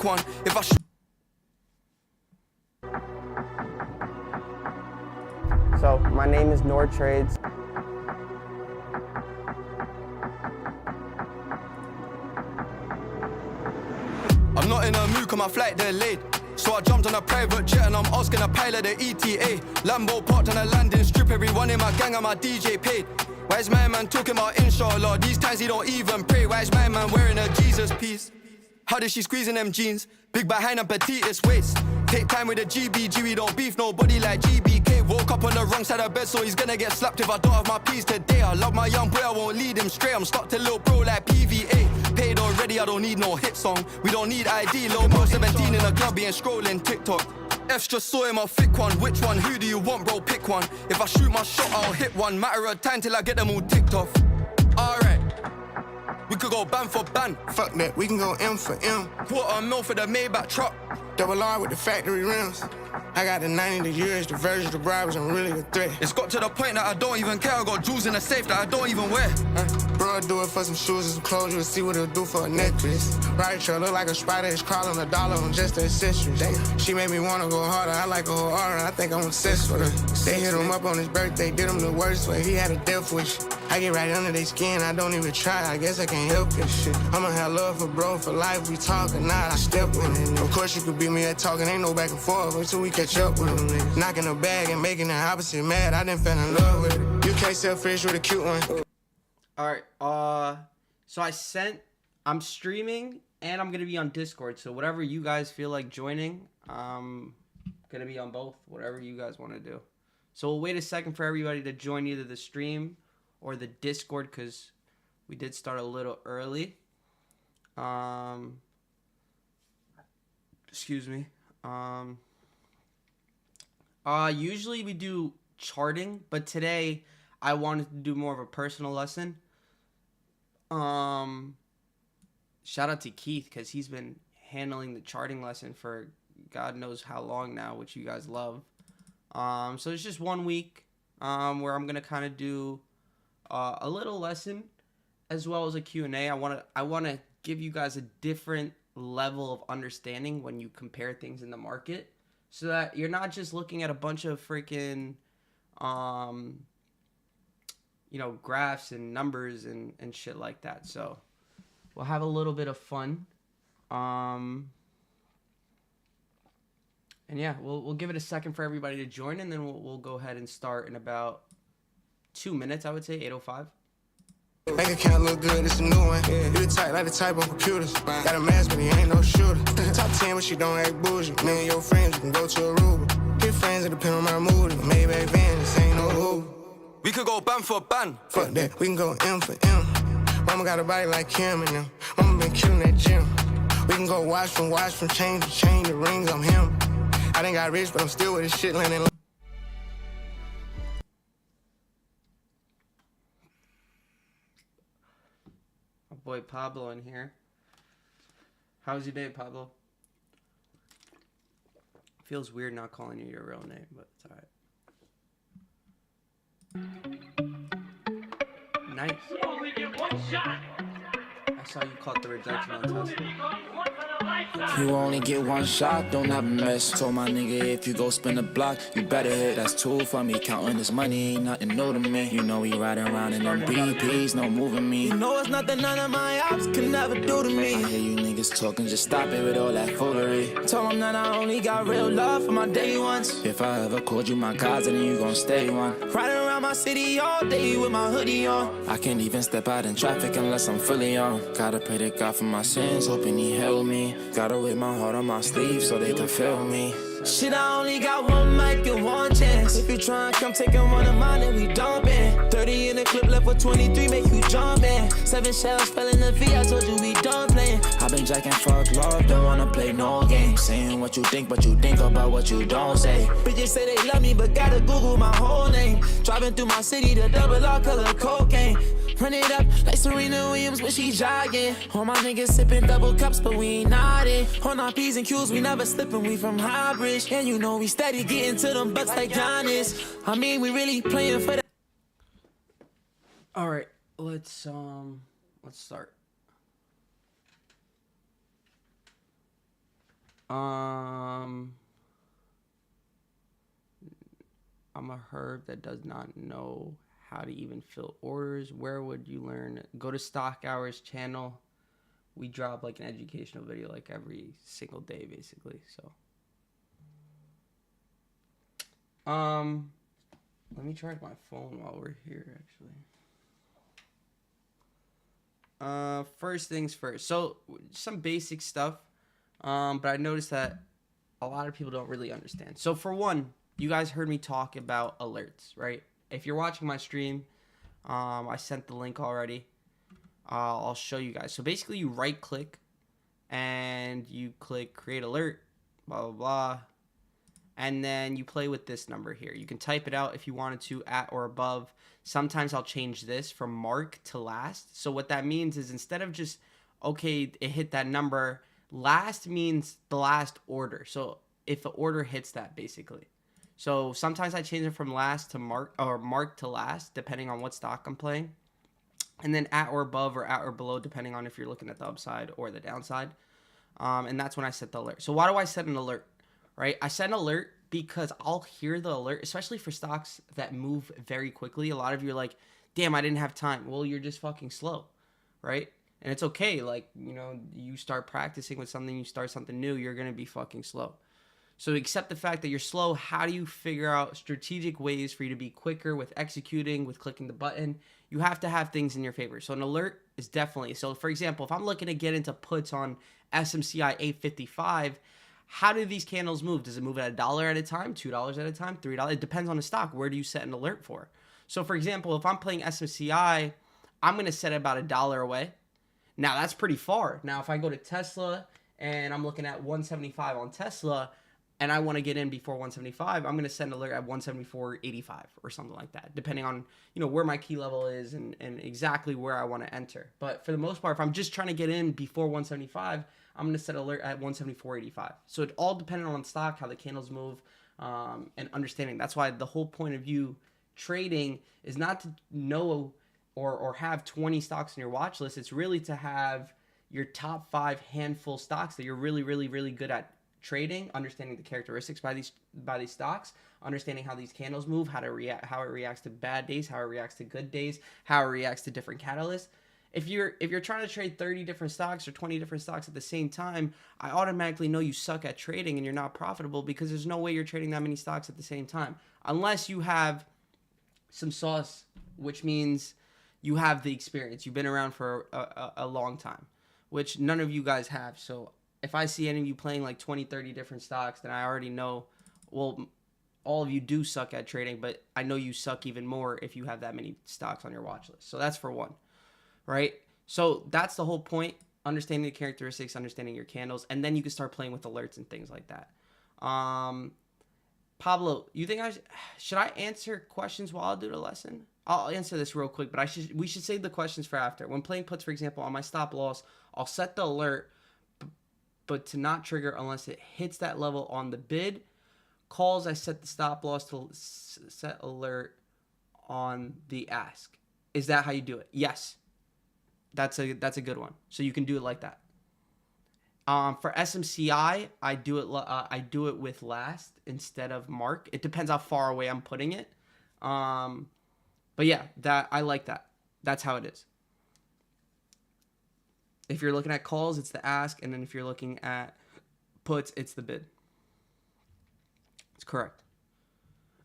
pick one. If I So, my name is NourTrades. I'm not in a mood, cause my flight delayed. So I jumped on a private jet and I'm asking a pilot the ETA. Lambo parked on a landing strip, everyone in my gang and my DJ paid. Why is my man talking about inshallah? These times he don't even pray. Why is my man wearing a Jesus piece? How did she squeeze in them jeans? Big behind and petitest waist. Take time with the GBG, we don't beef nobody like GBK. Woke up on the wrong side of bed, so he's gonna get slapped if I don't have my peas today. I love my young boy, I won't lead him straight. I'm stuck to little bro like PVA. Paid already, I don't need no hit song. We don't need ID, low mo 17 in a clubby and scrolling TikTok. F's just saw him, I'll thick one. Which one? Who do you want, bro? Pick one. If I shoot my shot, I'll hit one. Matter of time till I get them all ticked off. Alright. We could go ban for ban. Fuck that, we can go M for M. $250,000 for the Maybach truck. Double R with the factory rims. I got the 90, the years, the versions, the bribes, I'm really a threat. It's got to the point that I don't even care. I got jewels in the safe that I don't even wear. Bro, I do it for some shoes and some clothes, you'll see what it'll do for a necklace. Right trail, look like a spider, it's crawling $1 on just the accessories. She made me wanna go harder, I like a whole aura, I think I'm obsessed with her. They hit him up on his birthday, did him the worst way, he had a death wish. I get right under their skin, I don't even try, I guess I can't help this shit. I'ma have love for bro, for life, we talk or not, I step with it. Of course you could beat me at talking, ain't no back and forth until we catch up with them. Knocking the bag and making the opposite mad, I done fell in love with it. You can't sell fish with a cute one. Alright, so I'm streaming and I'm gonna be on Discord, so whatever you guys feel like joining, I'm gonna be on both, whatever you guys want to do. So we'll wait a second for everybody to join either the stream or the Discord, because we did start a little early. Excuse me. Usually we do charting, but today I wanted to do more of a personal lesson. Shout out to Keith, because he's been handling the charting lesson for God knows how long now, which you guys love. So it's just 1 week where I'm gonna kind of do a little lesson as well as a Q&A. I want to give you guys a different level of understanding when you compare things in the market, so that you're not just looking at a bunch of freaking graphs and numbers and shit like that. So we'll have a little bit of fun. And yeah, we'll give it a second for everybody to join, and then we'll go ahead and start in about 2 minutes, I would say, 8:05. Bank account look good, it's a new one. You the type like the type on computers. Got a mask, but he ain't no shooter. Top 10, but she don't act bougie. Me and your friends, you can go to Aruba. Hit friends, it depend on my mood. Maybach van, this ain't no Uber. We could go ban for ban. Fuck that, we can go M for M. Mama got a body like Kim and them. Mama been killing that gym. We can go watch from chain to chain, the rings, I'm him. I done got rich, but I'm still with this shit landing. My boy Pablo in here. How's your day, Pablo? Feels weird not calling you your real name, but it's alright. Nice. I saw you caught the rejection on Tesla. You only get one shot, don't have a mess. Told my nigga, if you go spin the block, you better hit. That's two for me, counting this money ain't nothing new to me. You know we riding around in them BPs, no moving me. You know it's nothing none of my ops can never do to me. I hear you niggas talking, just stop it with all that foolery. Told them that I only got real love for my day ones. If I ever called you my cousin, then you gon' stay one. Riding around my city all day with my hoodie on. I can't even step out in traffic unless I'm fully on. Gotta pray to God for my sins, hoping he help me. Gotta wear my heart on my sleeve so they can feel me. Shit, I only got one mic and one chance. If you try and come taking one of mine, then we dumpin'. 30 in the clip, left with 23, make you jump in. 7 shells fell in the V, I told you we done playin'. I been jacking fuck love, don't wanna play no games. Saying what you think, but you think about what you don't say. Bitches say they love me, but gotta Google my whole name. Driving through my city, the double R color cocaine. Run it up like Serena Williams when she jogging. All my niggas sipping double cups, but we ain't nodding. On our P's and Q's, we never slipping, we from high bridge. And you know we steady getting to them bucks like Giannis. I mean, we really playing for that. All right, let's start. I'm a herb that does not know how to even fill orders. Where would you learn? Go to Stock Hours channel. We drop like an educational video like every single day, basically. So, let me charge my phone while we're here, actually. First things first. So, some basic stuff. But I noticed that a lot of people don't really understand. So, for one, you guys heard me talk about alerts, right? If you're watching my stream, I sent the link already. I'll show you guys. So basically you right click and you click create alert, blah, blah, blah. And then you play with this number here. You can type it out if you wanted to, at or above. Sometimes I'll change this from mark to last. So what that means is instead of just, okay, it hit that number, last means the last order. So if the order hits that, basically. So sometimes I change it from last to mark, or mark to last, depending on what stock I'm playing. And then at or above or at or below, depending on if you're looking at the upside or the downside. And that's when I set the alert. So why do I set an alert, right? I set an alert because I'll hear the alert, especially for stocks that move very quickly. A lot of you are like, damn, I didn't have time. Well, you're just fucking slow, right? And it's okay. Like, you know, you start practicing with something, you start something new, you're going to be fucking slow. So accept the fact that you're slow. How do you figure out strategic ways for you to be quicker with executing, with clicking the button? You have to have things in your favor. So an alert is definitely, so for example, if I'm looking to get into puts on SMCI 855, how do these candles move? Does it move at $1 at a time, $2 at a time, $3? It depends on the stock. Where do you set an alert for? So for example, if I'm playing SMCI, I'm going to set it about $1 away. Now that's pretty far. Now if I go to Tesla and I'm looking at 175 on Tesla, and I want to get in before 175, I'm going to send an alert at 174.85 or something like that, depending on, you know, where my key level is and exactly where I want to enter. But for the most part, if I'm just trying to get in before 175, I'm going to set an alert at 174.85. So it all depends on stock, how the candles move, and understanding. That's why the whole point of you trading is not to know or have 20 stocks in your watch list. It's really to have your top 5 handful stocks that you're really, really, really good at trading, understanding the characteristics by these stocks, understanding how these candles move, how it reacts to bad days, how it reacts to good days, how it reacts to different catalysts. If you're trying to trade 30 different stocks or 20 different stocks at the same time, I automatically know you suck at trading and you're not profitable, because there's no way you're trading that many stocks at the same time, unless you have some sauce, which means you have the experience. You've been around for a long time, which none of you guys have. So if I see any of you playing like 20, 30 different stocks, then I already know, well, all of you do suck at trading, but I know you suck even more if you have that many stocks on your watch list. So that's for one, right? So that's the whole point, understanding the characteristics, understanding your candles, and then you can start playing with alerts and things like that. Pablo, you think should I answer questions while I do the lesson? I'll answer this real quick, but we should save the questions for after. When playing puts, for example, on my stop loss, I'll set the alert, but to not trigger unless it hits that level on the bid. Calls, I set the stop loss to set alert on the ask. Is that how you do it? Yes. That's a good one. So you can do it like that. For SMCI, I do it with last instead of mark. It depends how far away I'm putting it. But yeah, I like that. That's how it is. If you're looking at calls, it's the ask, and then if you're looking at puts, it's the bid. It's correct.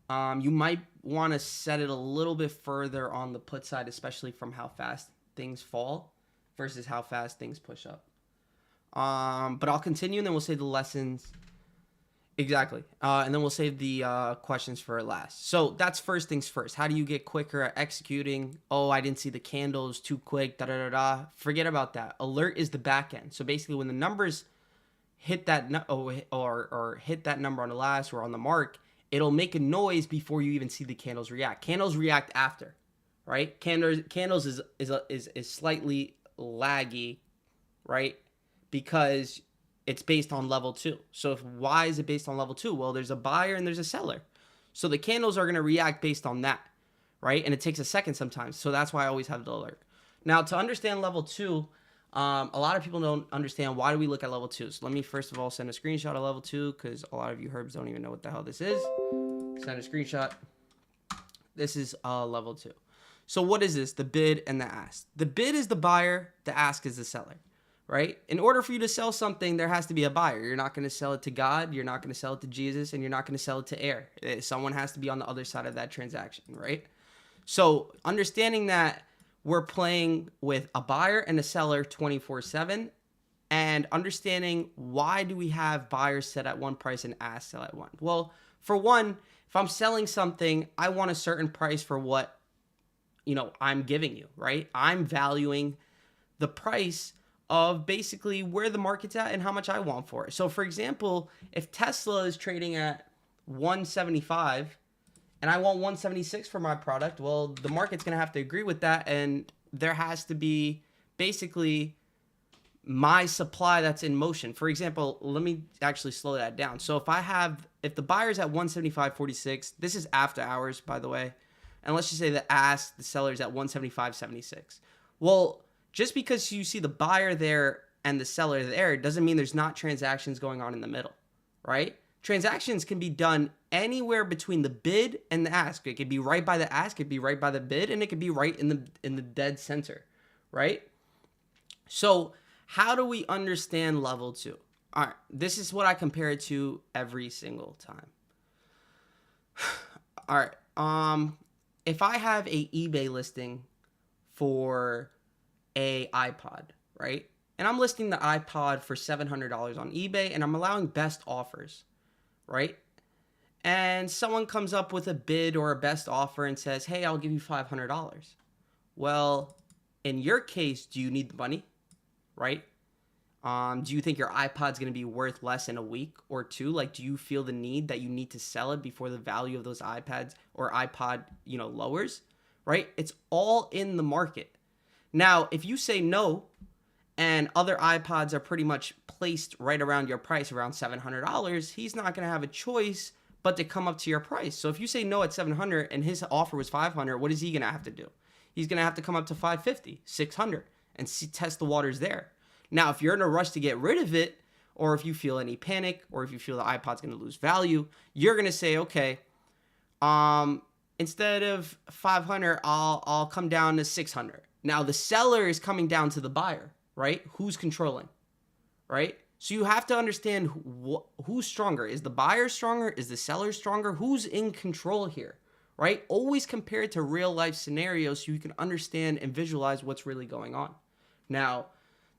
You might want to set it a little bit further on the put side, especially from how fast things fall versus how fast things push up. But I'll continue, and then we'll save the lessons. Exactly. And then we'll save the questions for last. So that's first things first. How do you get quicker at executing? Oh, I didn't see the candles, too quick, da-da-da-da. Forget about that. Alert is the back end. So basically when the numbers hit that or hit that number on the last or on the mark, it'll make a noise before you even see the candles react. Candles react after, right? Candles is slightly laggy, right? Because it's based on level 2. So why is it based on level 2? Well, there's a buyer and there's a seller. So the candles are going to react based on that, right? And it takes a second sometimes. So that's why I always have the alert. Now, to understand level 2, A lot of people don't understand why do we look at level 2. So let me first of all send a screenshot of level 2 because a lot of you herbs don't even know what the hell this is. Send a screenshot. This is level 2. So what is this? The bid and the ask. The bid is the buyer. The ask is the seller, right? In order for you to sell something, there has to be a buyer. You're not going to sell it to God. You're not going to sell it to Jesus. And you're not going to sell it to air. Someone has to be on the other side of that transaction, right? So understanding that we're playing with a buyer and a seller 24/7 and understanding why do we have buyers set at one price and ask sell at one? Well, for one, if I'm selling something, I want a certain price for what, I'm giving you, right? I'm valuing the price of basically where the market's at and how much I want for it. So for example, if Tesla is trading at 175 and I want 176 for my product, well, the market's going to have to agree with that. And there has to be basically my supply that's in motion. For example, let me actually slow that down. So if the buyer's at 175.46, this is after hours, by the way. And let's just say the seller's at 175.76. Well, just because you see the buyer there and the seller there doesn't mean there's not transactions going on in the middle, right? Transactions can be done anywhere between the bid and the ask. It could be right by the ask, it could be right by the bid, and it could be right in the dead center, right? So how do we understand level 2? All right, this is what I compare it to every single time. All right, if I have a eBay listing for a iPod, right? And I'm listing the iPod for $700 on eBay, and I'm allowing best offers, right? And someone comes up with a bid or a best offer and says, hey, I'll give you $500. Well, in your case, do you need the money, right? Do you think your iPod's going to be worth less in a week or two? Like, do you feel the need that you need to sell it before the value of those iPads or iPod, lowers, right? It's all in the market. Now, if you say no, and other iPods are pretty much placed right around your price, around $700, he's not going to have a choice but to come up to your price. So if you say no at $700 and his offer was $500, what is he going to have to do? He's going to have to come up to $550, $600, and test the waters there. Now, if you're in a rush to get rid of it, or if you feel any panic, or if you feel the iPod's going to lose value, you're going to say, okay, instead of $500, I'll come down to $600. Now, the seller is coming down to the buyer, right? Who's controlling, right? So you have to understand who's stronger. Is the buyer stronger? Is the seller stronger? Who's in control here, right? Always compare it to real life scenarios so you can understand and visualize what's really going on. Now,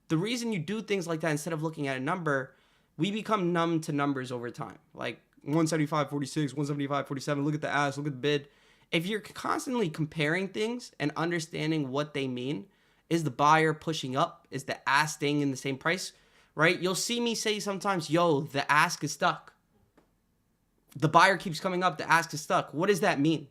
the reason you do things like that instead of looking at a number, we become numb to numbers over time. Like 175.46, 175.47, look at the ask, look at the bid. If you're constantly comparing things and understanding what they mean, is the buyer pushing up? Is the ask staying in the same price? Right? You'll see me say sometimes, yo, the ask is stuck. The buyer keeps coming up, the ask is stuck. What does that mean?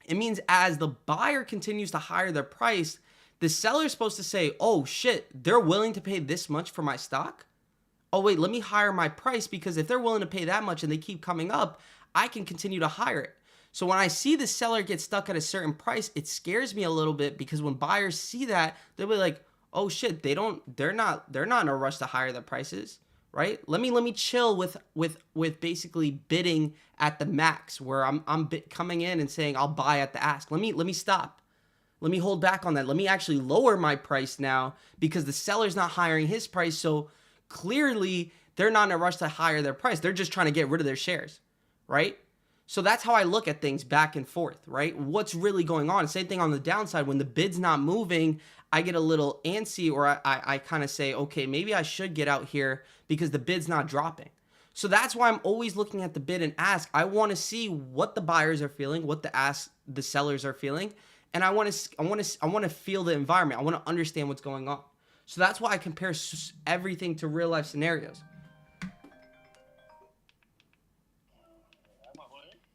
It means as the buyer continues to higher their price, the seller's supposed to say, oh shit, they're willing to pay this much for my stock? Oh wait, let me higher my price because if they're willing to pay that much and they keep coming up, I can continue to hire it. So when I see the seller get stuck at a certain price, it scares me a little bit because when buyers see that, they'll be like, oh shit, they're not in a rush to hire their prices, right? Let me chill with basically bidding at the max where I'm coming in and saying I'll buy at the ask. Let me stop. Let me hold back on that. Let me actually lower my price now because the seller's not hiring his price. So clearly they're not in a rush to hire their price. They're just trying to get rid of their shares, right? So that's how I look at things back and forth, right? What's really going on? Same thing on the downside. When the bid's not moving, I get a little antsy or I kind of say, okay, maybe I should get out here because the bid's not dropping. So that's why I'm always looking at the bid and ask. I want to see what the buyers are feeling, what the sellers are feeling, and I want to feel the environment. I want to understand what's going on. So that's why I compare everything to real life scenarios.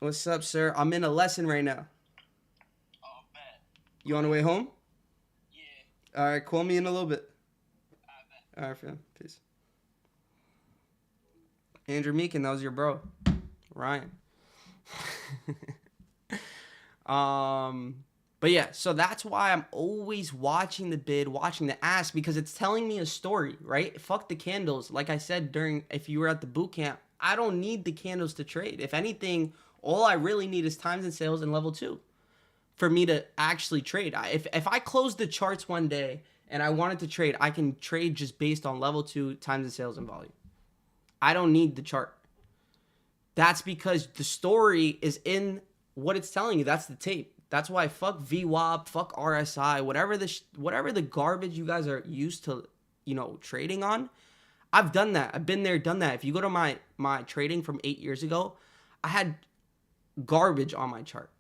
What's up, sir? I'm in a lesson right now. Oh, man. You on the way home? Yeah. All right, call me in a little bit. All right, fam. Peace. Andrew Meekin, that was your bro. Ryan. But yeah, so that's why I'm always watching the bid, watching the ask, because it's telling me a story, right? Fuck the candles. Like I said if you were at the boot camp, I don't need the candles to trade. If anything, all I really need is times and sales and level 2 for me to actually trade. If I close the charts one day and I wanted to trade, I can trade just based on level 2, times and sales and volume. I don't need the chart. That's because the story is in what it's telling you. That's the tape. That's why fuck VWAP, fuck RSI, whatever the garbage you guys are used to, trading on. I've done that. I've been there, done that. If you go to my trading from 8 years ago, I had garbage on my chart,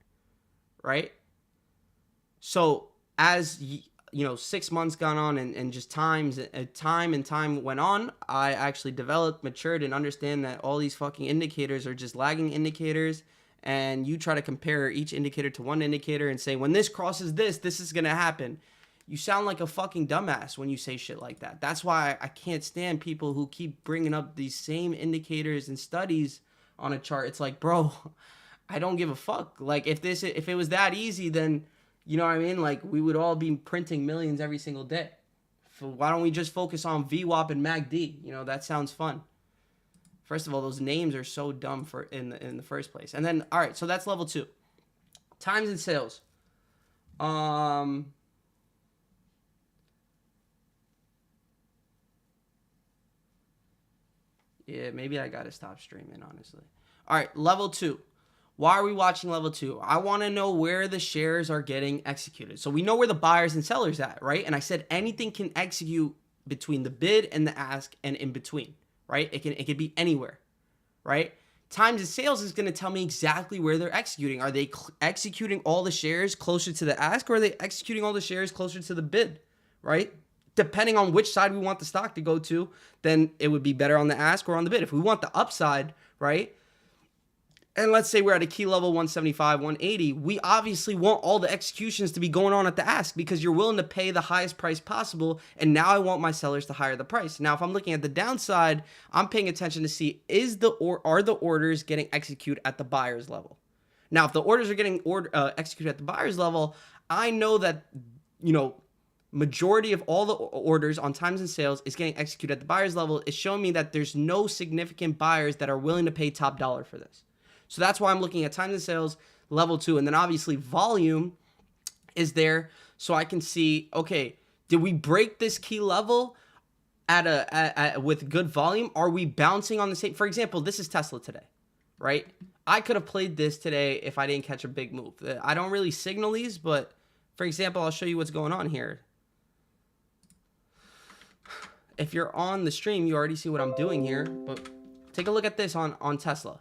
right? So as 6 months gone on and just time went on, I actually developed, matured, and understand that all these fucking indicators are just lagging indicators. And you try to compare each indicator to one indicator and say, when this crosses this is going to happen. You sound like a fucking dumbass when you say shit like that. That's why I can't stand people who keep bringing up these same indicators and studies on a chart. It's like, bro, I don't give a fuck. Like, if it was that easy, then, you know what I mean? Like, we would all be printing millions every single day. So why don't we just focus on VWAP and MACD? That sounds fun. First of all, those names are so dumb in the first place. And then, all right, so that's level 2. Times and sales. Yeah, maybe I got to stop streaming, honestly. All right, level 2. Why are we watching level 2? I want to know where the shares are getting executed. So we know where the buyers and sellers at, right? And I said anything can execute between the bid and the ask and in between. Right? It can be anywhere, right? Times and sales is going to tell me exactly where they're executing. Are they executing all the shares closer to the ask, or are they executing all the shares closer to the bid, right? Depending on which side we want the stock to go to, then it would be better on the ask or on the bid. If we want the upside, right? And let's say we're at a key level 175, 180, we obviously want all the executions to be going on at the ask because you're willing to pay the highest price possible. And now I want my sellers to higher the price. Now, if I'm looking at the downside, I'm paying attention to see are the orders getting executed at the buyer's level. Now, if the orders are getting executed at the buyer's level, I know that, majority of all the orders on times and sales is getting executed at the buyer's level. It's showing me that there's no significant buyers that are willing to pay top dollar for this. So that's why I'm looking at times and sales, level 2. And then obviously volume is there. So I can see, okay, did we break this key level with good volume? Are we bouncing on the same? For example, this is Tesla today, right? I could have played this today if I didn't catch a big move. I don't really signal these, but for example, I'll show you what's going on here. If you're on the stream, you already see what I'm doing here, but take a look at this on Tesla.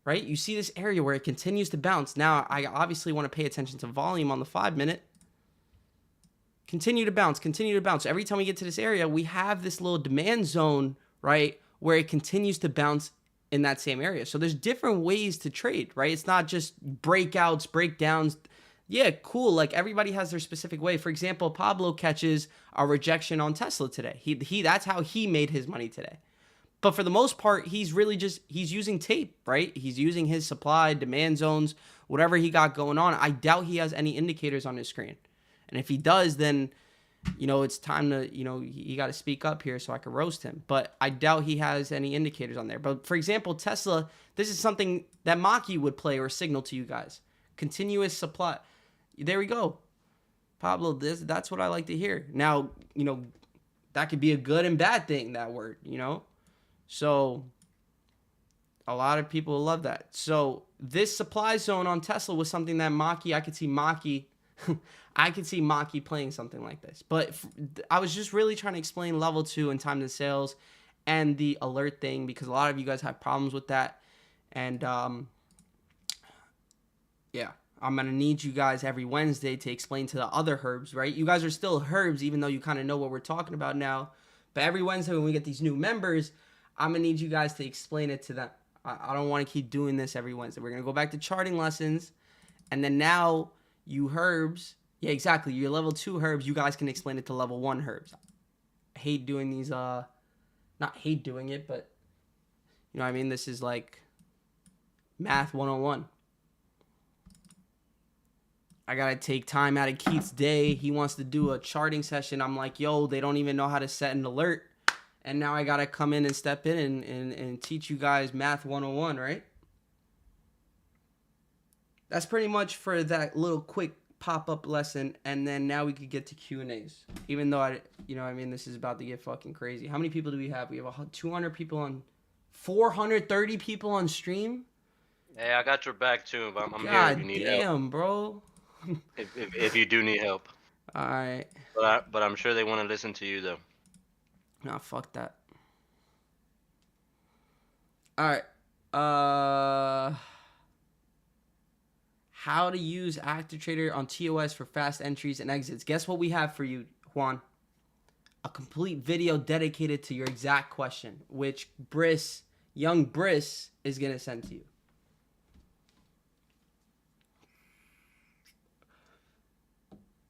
Right? You see this area where it continues to bounce. Now, I obviously want to pay attention to volume on the 5-minute. Continue to bounce, continue to bounce. Every time we get to this area, we have this little demand zone, right, where it continues to bounce in that same area. So there's different ways to trade, right? It's not just breakouts, breakdowns. Yeah, cool. Like everybody has their specific way. For example, Pablo catches a rejection on Tesla today. That's how he made his money today. But for the most part, he's using tape, right? He's using his supply, demand zones, whatever he got going on. I doubt he has any indicators on his screen. And if he does, then, it's time to, he got to speak up here so I can roast him. But I doubt he has any indicators on there. But for example, Tesla, this is something that Maki would play or signal to you guys. Continuous supply. There we go. Pablo, that's what I like to hear. Now, that could be a good and bad thing, that word, So a lot of people love that. So this supply zone on Tesla was something that I could see Maki playing something like this. But I was just really trying to explain level 2 and time to sales and the alert thing because a lot of you guys have problems with that. And yeah, I'm going to need you guys every Wednesday to explain to the other herbs, right? You guys are still herbs, even though you kind of know what we're talking about now. But every Wednesday when we get these new members, I'm going to need you guys to explain it to them. I don't want to keep doing this every Wednesday. We're going to go back to charting lessons. And then now you herbs, yeah, exactly. Your level 2 herbs, you guys can explain it to level 1 herbs. I hate doing these, not hate doing it, but you know what I mean? This is like math 101. I gotta take time out of Keith's day. He wants to do a charting session. I'm like, yo, they don't even know how to set an alert. And now I gotta come in and step in and teach you guys Math 101, right? That's pretty much for that little quick pop-up lesson. And then now we could get to Q&As. Even though, this is about to get fucking crazy. How many people do we have? We have 200 people on, 430 people on stream? Hey, I got your back too. I'm here God if you need damn, help. bro. If you do need help. All right. But I'm sure they want to listen to you though. Nah, fuck that. All right. How to use Active Trader on TOS for fast entries and exits. Guess what we have for you, Juan? A complete video dedicated to your exact question, which young Briss is gonna send to you.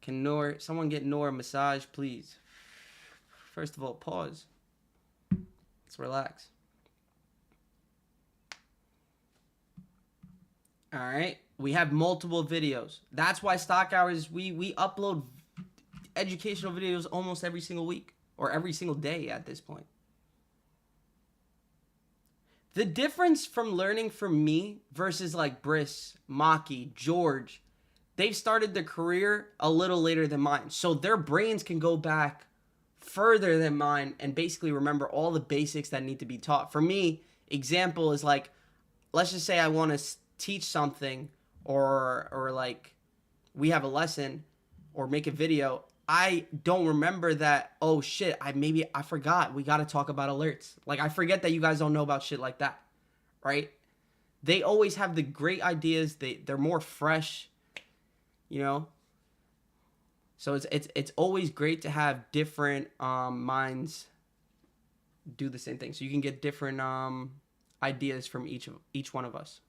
Can someone get Nour a massage, please? First of all, pause. Let's relax. All right. We have multiple videos. That's why Stock Hours, we upload educational videos almost every single week or every single day at this point. The difference from learning from me versus like Briss, Maki, George, they've started their career a little later than mine. So their brains can go back further than mine and basically remember all the basics that need to be taught. For me, example is like, let's just say I want to teach something or like we have a lesson or make a video. I don't remember that, oh shit, I forgot. We got to talk about alerts. Like I forget that you guys don't know about shit like that, right? They always have the great ideas. They're more fresh, you know? So it's always great to have different minds do the same thing. So you can get different ideas from each one of us.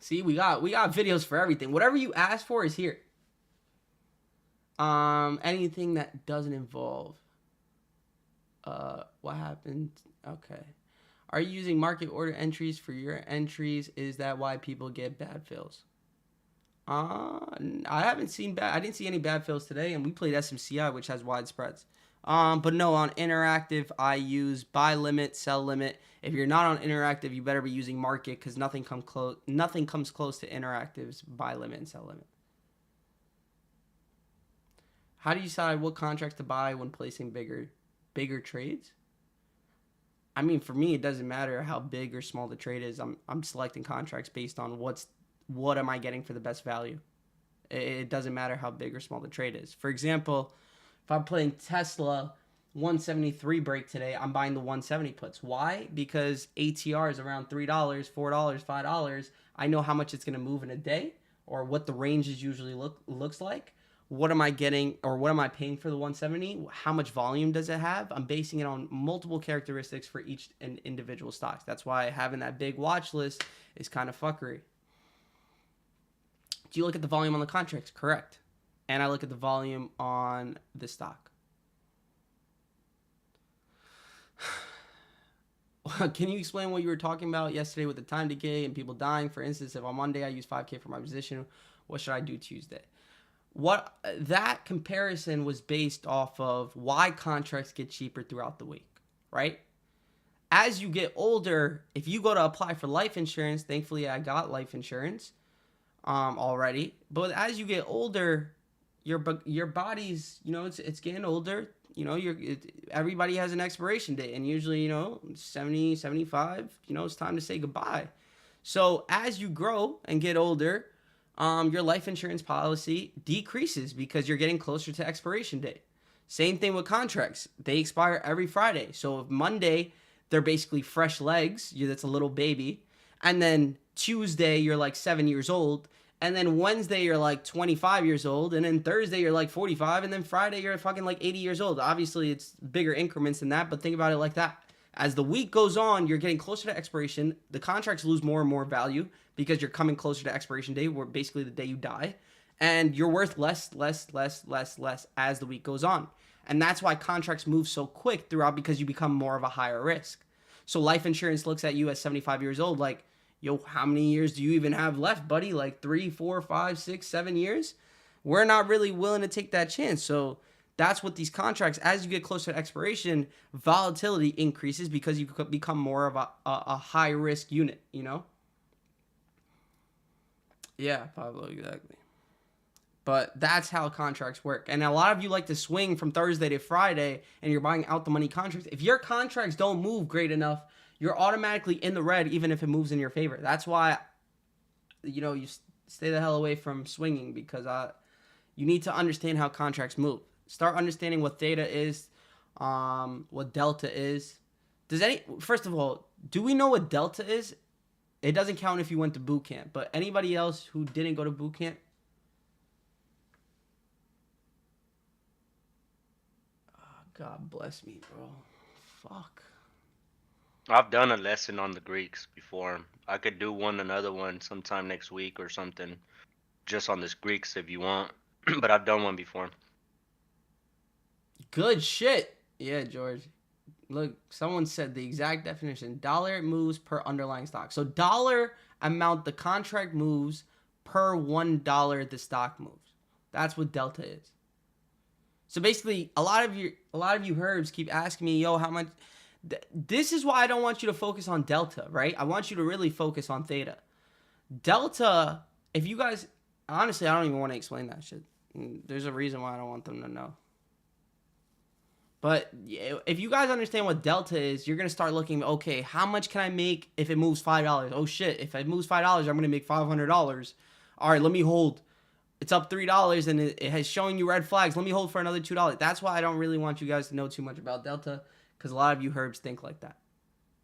See, we got videos for everything. Whatever you ask for is here. Anything that doesn't involve what happened? Okay. Are you using market order entries for your entries? Is that why people get bad fills? I didn't see any bad fills today, and we played SMCI, which has wide spreads. But no, on interactive, I use buy limit, sell limit. If you're not on interactive, you better be using market because nothing comes close to interactive's buy limit and sell limit. How do you decide what contracts to buy when placing bigger trades? I mean, for me, it doesn't matter how big or small the trade is. I'm selecting contracts based on what am I getting for the best value. It doesn't matter how big or small the trade is. For example, if I'm playing Tesla 173 break today, I'm buying the 170 puts. Why? Because ATR is around $3, $4, $5. I know how much it's going to move in a day or what the ranges usually looks like. What am I getting or what am I paying for the 170? How much volume does it have? I'm basing it on multiple characteristics for each individual stocks. That's why having that big watch list is kind of fuckery. Do you look at the volume on the contracts? Correct. And I look at the volume on the stock. Can you explain what you were talking about yesterday with the time decay and people dying? For instance, if on Monday I use 5K for my position, what should I do Tuesday? What that comparison was based off of why contracts get cheaper throughout the week, right? As you get older, if you go to apply for life insurance, thankfully I got life insurance already. But as you get older, your body's, it's getting older. Everybody has an expiration date, and usually, 70, 75, it's time to say goodbye. So as you grow and get older, your life insurance policy decreases because you're getting closer to expiration date. Same thing with contracts. They expire every Friday. So if Monday, they're basically fresh legs. That's a little baby. And then Tuesday, you're like 7 years old. And then Wednesday, you're like 25 years old. And then Thursday, you're like 45. And then Friday, you're fucking like 80 years old. Obviously, it's bigger increments than that. But think about it like that. As the week goes on, you're getting closer to expiration. The contracts lose more and more value because you're coming closer to expiration day, where basically the day you die. And you're worth less as the week goes on. And that's why contracts move so quick throughout, because you become more of a higher risk. So life insurance looks at you at 75 years old like, yo, how many years do you even have left, buddy? Like 3, 4, 5, 6, 7 years? We're not really willing to take that chance. So that's what these contracts, as you get closer to expiration, volatility increases because you could become more of a high risk unit, you know? Yeah, Pablo, exactly. But that's how contracts work. And a lot of you like to swing from Thursday to Friday and you're buying out the money contracts. If your contracts don't move great enough, you're automatically in the red even if it moves in your favor. That's why, you stay the hell away from swinging because you need to understand how contracts move. Start understanding what theta is, what delta is. First of all, do we know what delta is? It doesn't count if you went to boot camp, but anybody else who didn't go to boot camp? Oh, God bless me, bro. Fuck. I've done a lesson on the Greeks before. I could do another one sometime next week or something, just on this Greeks if you want. But I've done one before. Good shit. Yeah, George. Look, someone said the exact definition. Dollar moves per underlying stock. So dollar amount the contract moves per $1 the stock moves. That's what delta is. So basically, a lot of you herbs keep asking me, yo, how much? This is why I don't want you to focus on delta, right? I want you to really focus on theta. Delta, if you guys, honestly, I don't even want to explain that shit. There's a reason why I don't want them to know. But if you guys understand what delta is, you're going to start looking, okay, how much can I make if it moves $5? Oh, shit, if it moves $5, I'm going to make $500. All right, let me hold. It's up $3, and it has showing you red flags. Let me hold for another $2. That's why I don't really want you guys to know too much about delta, because a lot of you herbs think like that.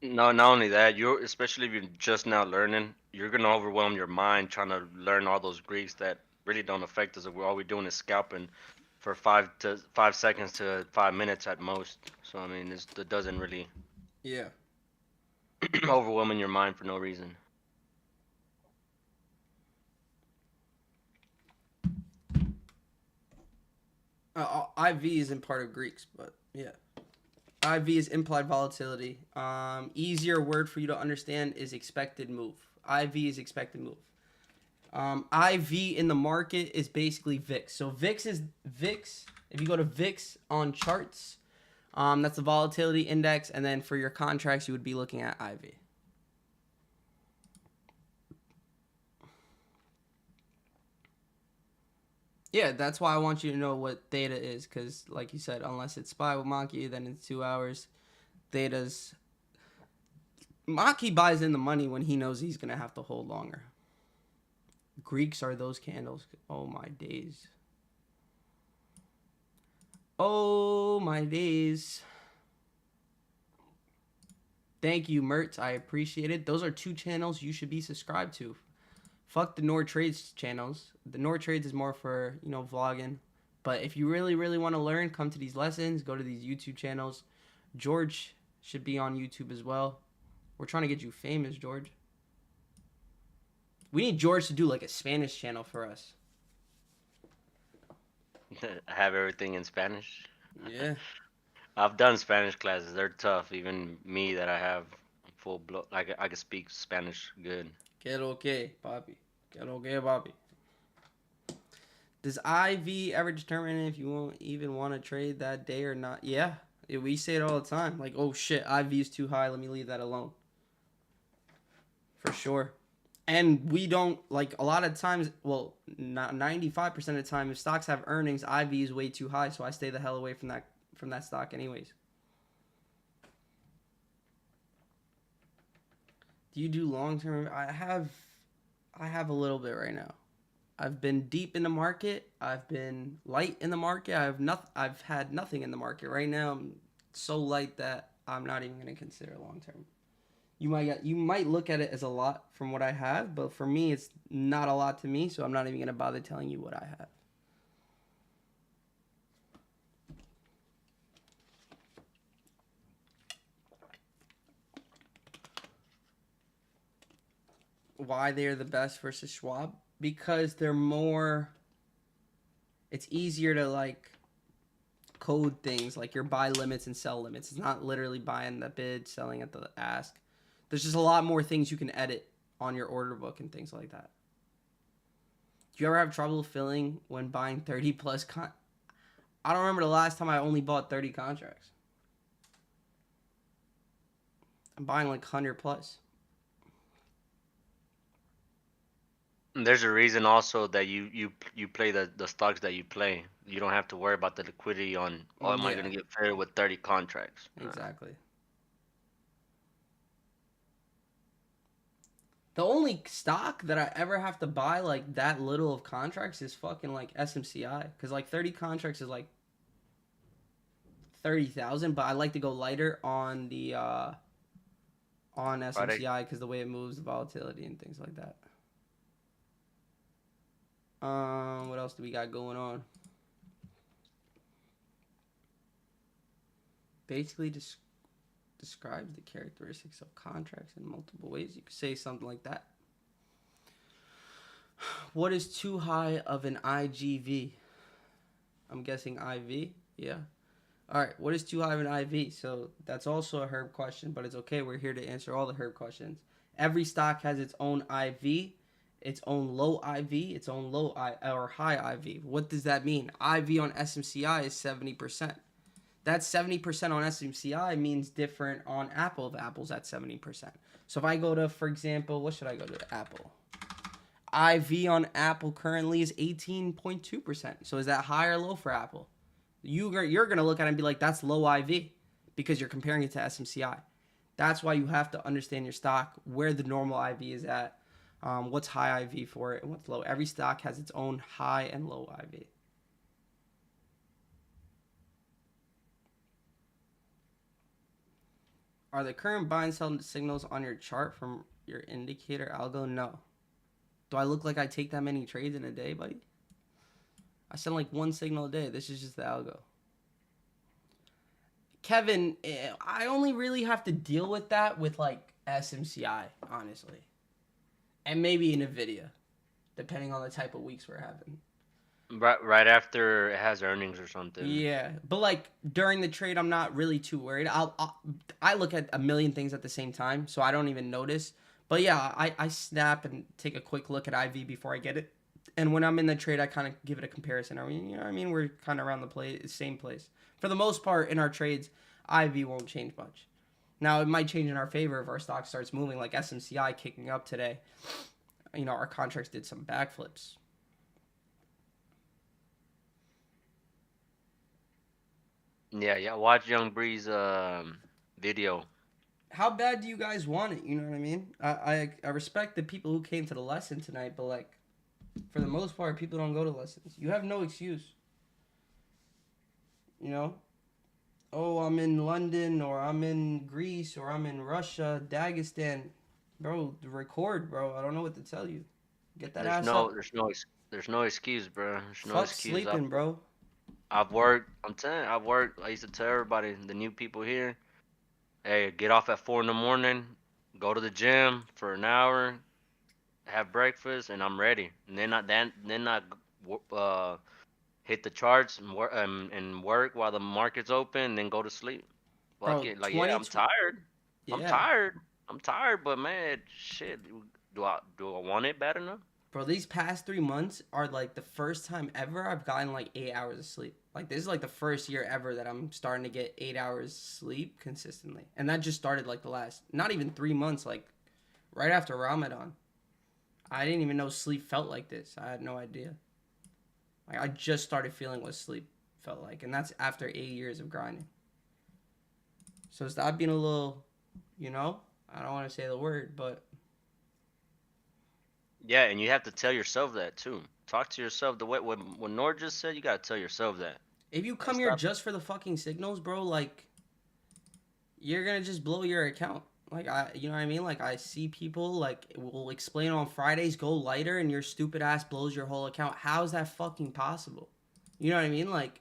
No, not only that, especially if you're just now learning, you're going to overwhelm your mind trying to learn all those Greeks that really don't affect us. All we're doing is scalping for 5 seconds to 5 minutes at most. So I mean, it doesn't really overwhelming your mind for no reason. IV isn't part of Greeks, but yeah. IV is implied volatility. Easier word for you to understand is expected move. IV is expected move. IV in the market is basically VIX. So VIX. If you go to VIX on charts, that's the volatility index, and then for your contracts, you would be looking at IV. Yeah, that's why I want you to know what theta is, because like you said, unless it's SPY with Maki, then it's 2 hours. Maki buys in the money when he knows he's going to have to hold longer. Greeks are those candles. Oh, my days. Oh, my days. Thank you, Mertz. I appreciate it. Those are 2 channels you should be subscribed to. Fuck the NourTrades channels. The NourTrades is more for, vlogging. But if you really, really want to learn, come to these lessons. Go to these YouTube channels. George should be on YouTube as well. We're trying to get you famous, George. We need George to do like a Spanish channel for us. Have everything in Spanish? Yeah. I've done Spanish classes. They're tough. Even me that I have full blood, I can speak Spanish good. Que lo que, papi. Que lo que, papi. Does IV ever determine if you won't even want to trade that day or not? Yeah. We say it all the time. Like, oh shit, IV is too high. Let me leave that alone. For sure. And we don't, like, a lot of times, well, 95% of the time, if stocks have earnings, IV is way too high, so I stay the hell away from that stock anyways. Do you do long-term? I have a little bit right now. I've been deep in the market. I've been light in the market. I've had nothing in the market. Right now, I'm so light that I'm not even going to consider long-term. You might look at it as a lot from what I have, but for me, it's not a lot to me, so I'm not even going to bother telling you what I have. Why they're the best versus Schwab? Because they're more... It's easier to, like, code things like your buy limits and sell limits. It's not literally buying the bid, selling at the ask. There's just a lot more things you can edit on your order book and things like that. Do you ever have trouble filling when buying 30 plus I don't remember the last time I only bought 30 contracts. I'm buying like 100 plus. And there's a reason also that you play the stocks that you play. You don't have to worry about the liquidity on, oh, am I going to get fed with 30 contracts? Exactly. The only stock that I ever have to buy like that little of contracts is fucking like SMCI. Because like 30 contracts is like 30,000. But I like to go lighter on the on SMCI because the way it moves, the volatility and things like that. What else do we got going on? Basically, describes the characteristics of contracts in multiple ways. You could say something like that. What is too high of an IGV? I'm guessing IV. Yeah. All right. What is too high of an IV? So that's also a Herb question, but it's okay. We're here to answer all the Herb questions. Every stock has its own IV, its own low IV, its own low or high IV. What does that mean? IV on SMCI is 70%. That 70% on SMCI means different on Apple. If Apple's at 70%. So if I go to, for example, what should I go to? Apple. IV on Apple currently is 18.2%. So is that high or low for Apple? You're going to look at it and be like, that's low IV because you're comparing it to SMCI. That's why you have to understand your stock, where the normal IV is at, what's high IV for it, and what's low. Every stock has its own high and low IV. Are the current buy and sell signals on your chart from your indicator algo? No. Do I look like I take that many trades in a day, buddy? I send like one signal a day. This is just the algo. Kevin, I only really have to deal with that with like SMCI, honestly. And maybe NVIDIA, depending on the type of weeks we're having. Right after it has earnings or something. Yeah, but like during the trade, I'm not really too worried. I look at a million things at the same time, so I don't even notice. But yeah, I snap and take a quick look at IV before I get it. And when I'm in the trade, I kind of give it a comparison. I mean, you know what I mean? We're kind of around the same place. For the most part, in our trades, IV won't change much. Now, it might change in our favor if our stock starts moving, like SMCI kicking up today. You know, our contracts did some backflips. Yeah. Watch Young Bree's video. How bad do you guys want it? You know what I mean? I respect the people who came to the lesson tonight, but like, for the most part, people don't go to lessons. You have no excuse. You know? Oh, I'm in London, or I'm in Greece, or I'm in Russia, Dagestan. Bro, record, bro. I don't know what to tell you. Get that ass up. There's no excuse, bro. There's no Fuck excuse. sleeping, bro. I've worked. I used to tell everybody, the new people here, hey, get off at 4 a.m, go to the gym for an hour, have breakfast, and I'm ready. And then I hit the charts and work while the market's open, and then go to sleep. Bro, Fuck it. Like, yeah, I'm tired. Yeah. I'm tired, but man, shit. Do I want it bad enough? Bro, these past 3 months are like the first time ever I've gotten like 8 hours of sleep. Like, this is like the first year ever that I'm starting to get 8 hours sleep consistently. And that just started like the last, not even 3 months, like right after Ramadan. I didn't even know sleep felt like this. I had no idea. Like, I just started feeling what sleep felt like. And that's after 8 years of grinding. So stop being a little, you know, I don't want to say the word, but. Yeah, and you have to tell yourself that too. Talk to yourself the way what Nor just said. You gotta tell yourself that. If you come here just for the fucking signals, bro, like, you're gonna just blow your account. Like, you know what I mean? Like, I see people like will explain on Fridays, go lighter, and your stupid ass blows your whole account. How is that fucking possible? You know what I mean? Like,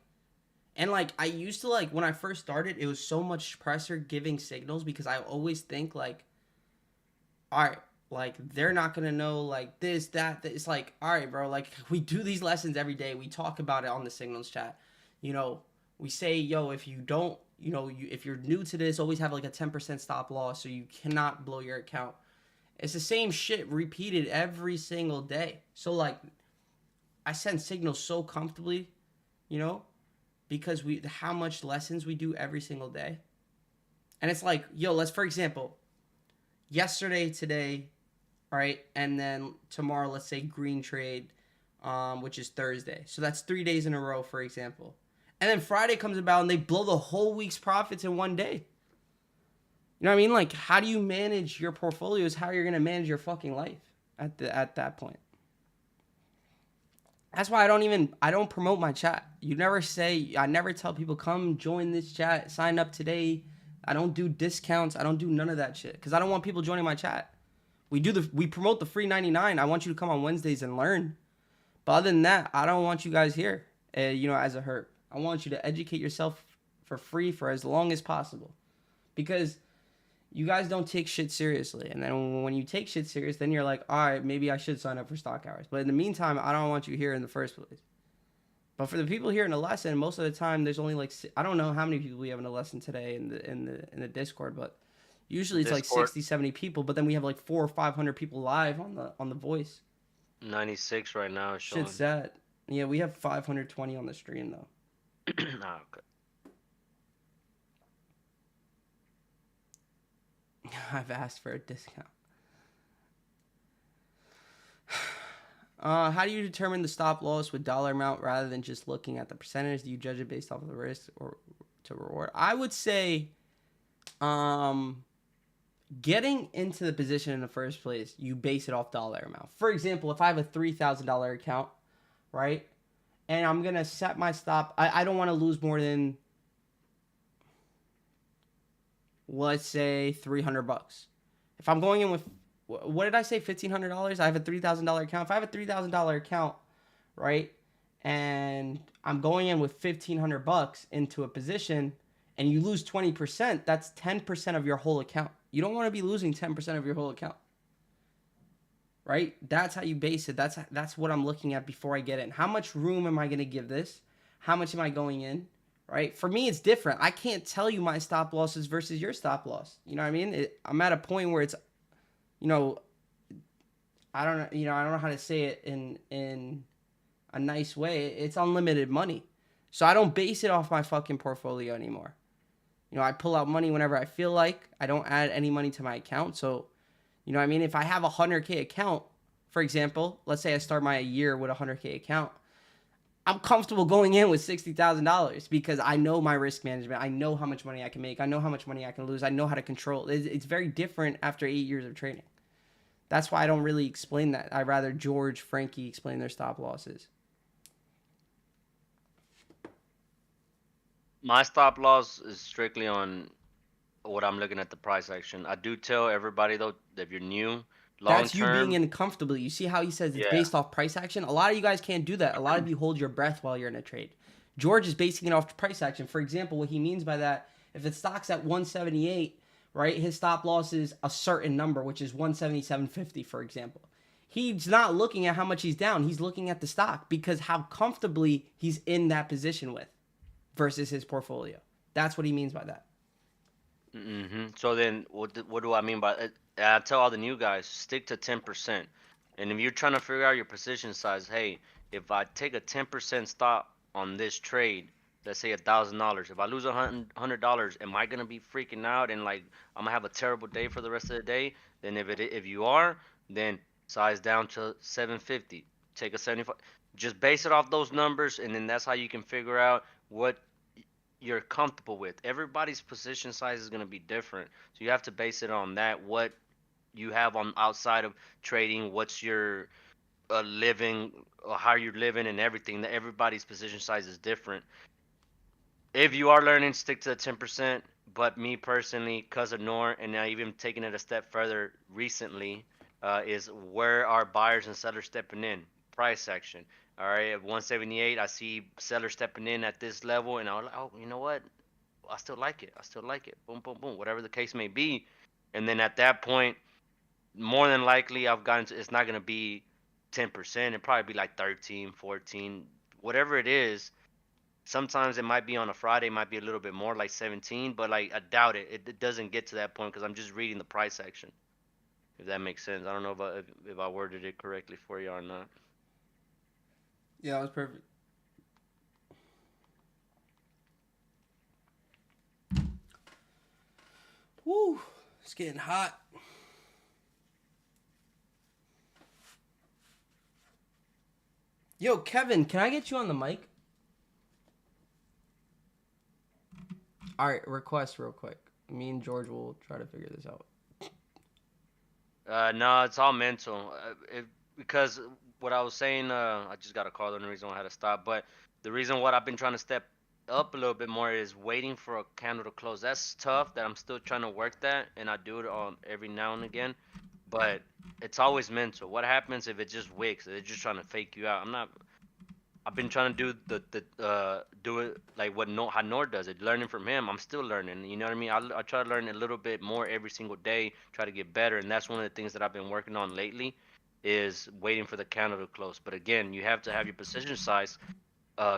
and like, I used to, like, when I first started, it was so much pressure giving signals because I always think like, all right, like, they're not going to know, like, this, that. It's like, all right, bro, like, we do these lessons every day. We talk about it on the signals chat. You know, we say, yo, if you don't, if you're new to this, always have like a 10% stop loss so you cannot blow your account. It's the same shit repeated every single day. So like I send signals so comfortably, because how much lessons we do every single day. And it's like, yo, let's, for example, yesterday, today, right? And then tomorrow, let's say green trade, which is Thursday. So that's 3 days in a row, for example. And then Friday comes about and they blow the whole week's profits in one day. You know what I mean? Like, how do you manage your portfolios? How you're going to manage your fucking life at that point? That's why I don't promote my chat. I never tell people, come join this chat, sign up today. I don't do discounts. I don't do none of that shit because I don't want people joining my chat. We promote the free 99. I want you to come on Wednesdays and learn. But other than that, I don't want you guys here, as a hurt. I want you to educate yourself for free for as long as possible. Because you guys don't take shit seriously. And then when you take shit serious, then you're like, all right, maybe I should sign up for stock hours. But in the meantime, I don't want you here in the first place. But for the people here in the lesson, most of the time, there's only like, I don't know how many people we have in the lesson today in the Discord, but usually it's like 60, 70 people. But then we have like 400 or 500 people live on the voice. 96 right now is showing. Shit's sad. Yeah, we have 520 on the stream though. Nah, okay. I've asked for a discount. How do you determine the stop loss with dollar amount rather than just looking at the percentage? Do you judge it based off of the risk or to reward? I would say, getting into the position in the first place, you base it off dollar amount. For example, if I have a $3,000 account, right, and I'm gonna set my stop, I don't want to lose more than, let's say, $300. If I'm going in with, what did I say, $1,500? I have a $3,000 account. If I have a $3,000 account, right, and I'm going in with $1,500 into a position, and you lose 20%, that's 10% of your whole account. You don't want to be losing 10% of your whole account, right? That's how you base it. That's what I'm looking at before I get in. How much room am I going to give this? How much am I going in? Right? For me, it's different. I can't tell you my stop losses versus your stop loss. You know what I mean? I'm at a point where it's, I don't know how to say it in a nice way. It's unlimited money. So I don't base it off my fucking portfolio anymore. I pull out money whenever I feel like. I don't add any money to my account. So, you know what I mean? If I have a 100K account, for example, let's say I start my year with a 100K account, I'm comfortable going in with $60,000 because I know my risk management. I know how much money I can make. I know how much money I can lose. I know how to control. It's very different after 8 years of trading. That's why I don't really explain that. I'd rather George, Frankie explain their stop losses. My stop loss is strictly on what I'm looking at the price action. I do tell everybody though that if you're new, That's you being in comfortably. You see how he says it's based off price action? A lot of you guys can't do that. A lot of you hold your breath while you're in a trade. George is basing it off price action. For example, what he means by that, if the stock's at 178, right, his stop loss is a certain number, which is 177.50, for example. He's not looking at how much he's down. He's looking at the stock because how comfortably he's in that position with versus his portfolio. That's what he means by that. So then what do I mean by it? I tell all the new guys, stick to 10%. And if you're trying to figure out your position size, hey, if I take a 10% stop on this trade, let's say $1,000, if I lose $100, am I gonna be freaking out and like I'm gonna have a terrible day for the rest of the day? Then if you are, then size down to 750. Take a 75. Just base it off those numbers, and then that's how you can figure out what you're comfortable with. Everybody's position size is gonna be different, so you have to base it on that. What you have on outside of trading, what's your living, or how you're living, and everything. That everybody's position size is different. If you are learning, stick to the 10%. But me personally, cause of Nour, and now even taking it a step further recently, is where are buyers and sellers stepping in? Price action. All right, at 178, I see sellers stepping in at this level, and I'm like, oh, you know what? I still like it. I still like it. Boom, boom, boom. Whatever the case may be, and then at that point, more than likely, I've gotten to, it's not gonna be 10%. It'd probably be like 13, 14, whatever it is. Sometimes it might be on a Friday, might be a little bit more, like 17, but like I doubt it. It doesn't get to that point because I'm just reading the price section. If that makes sense. I don't know if I worded it correctly for you or not. Yeah, that was perfect. Woo, it's getting hot. Yo, Kevin, can I get you on the mic? All right, request real quick. Me and George will try to figure this out. No, it's all mental. Because what I was saying, I just got a call. The only reason why I had to stop. But the reason what I've been trying to step up a little bit more is waiting for a candle to close. That's tough. That I'm still trying to work that, and I do it on every now and again. But it's always mental. What happens if it just wicks? They're just trying to fake you out. I'm not. I've been trying to do do it like what how Nor does it, learning from him. I'm still learning. You know what I mean? I try to learn a little bit more every single day, try to get better, and that's one of the things that I've been working on lately, is waiting for the candle to close. But again, you have to have your position size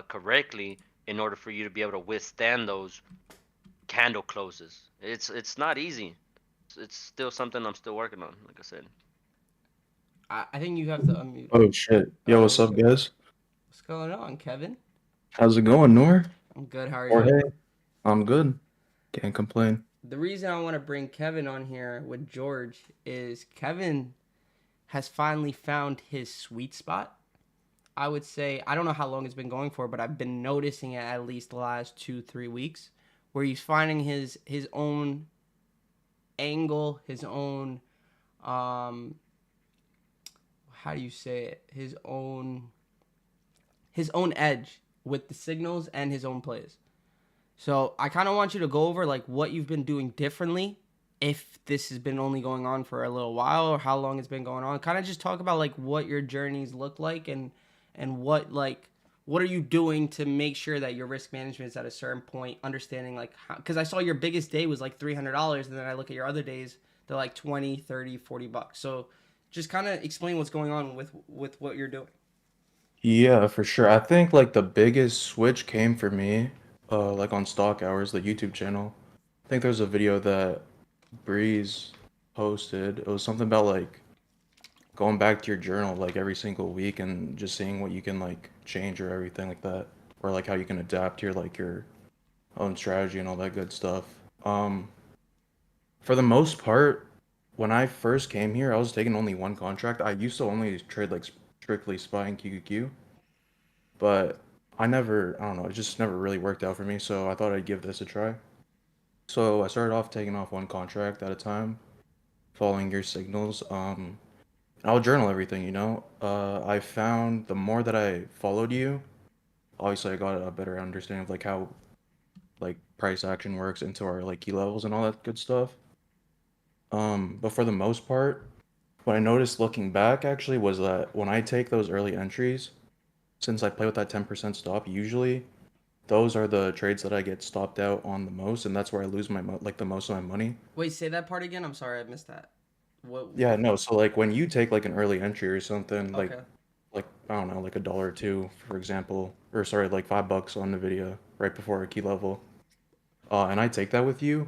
correctly in order for you to be able to withstand those candle closes. It's not easy. It's still something I'm still working on. Like I said. I think you have to unmute. Oh shit. Yo, what's up, guys? What's going on, Kevin? How's it going, Noor? I'm good. How are Or you? hey, I'm good. Can't complain. The reason I want to bring Kevin on here with George is Kevin has finally found his sweet spot. I would say, I don't know how long it's been going for, but I've been noticing it at least the last 2-3 weeks, where he's finding his own angle, his own how do you say it? His own edge with the signals and his own plays. So I kind of want you to go over like what you've been doing differently, if this has been only going on for a little while or how long it's been going on. Kind of just talk about like what your journeys look like and what are you doing to make sure that your risk management is at a certain point, understanding like how, because I saw your biggest day was like $300 and then I look at your other days, they're like 20, 30, $40. So just kind of explain what's going on with what you're doing. Yeah, for sure. I think like the biggest switch came for me, like on Stock Hours, the YouTube channel. I think there's a video that Breeze posted. It was something about like going back to your journal like every single week and just seeing what you can like change or everything like that, or like how you can adapt your own strategy and all that good stuff. Um, for the most part, when I first came here, I was taking only one contract. I used to only trade like strictly SPY and QQQ, but I don't know, it just never really worked out for me, so I thought I'd give this a try. So I started off taking off one contract at a time, following your signals. I'll journal everything, you know. I found the more that I followed you, obviously I got a better understanding of like how like price action works into our like key levels and all that good stuff. But for the most part, what I noticed looking back actually was that when I take those early entries, since I play with that 10% stop, usually those are the trades that I get stopped out on the most, and that's where I lose like the most of my money. Wait, say that part again. I'm sorry, I missed that. What? Yeah, no, so like when you take like an early entry or something, Okay. like I don't know, like a dollar or two, for example, or sorry, like $5 on Nvidia right before a key level, and I take that with you.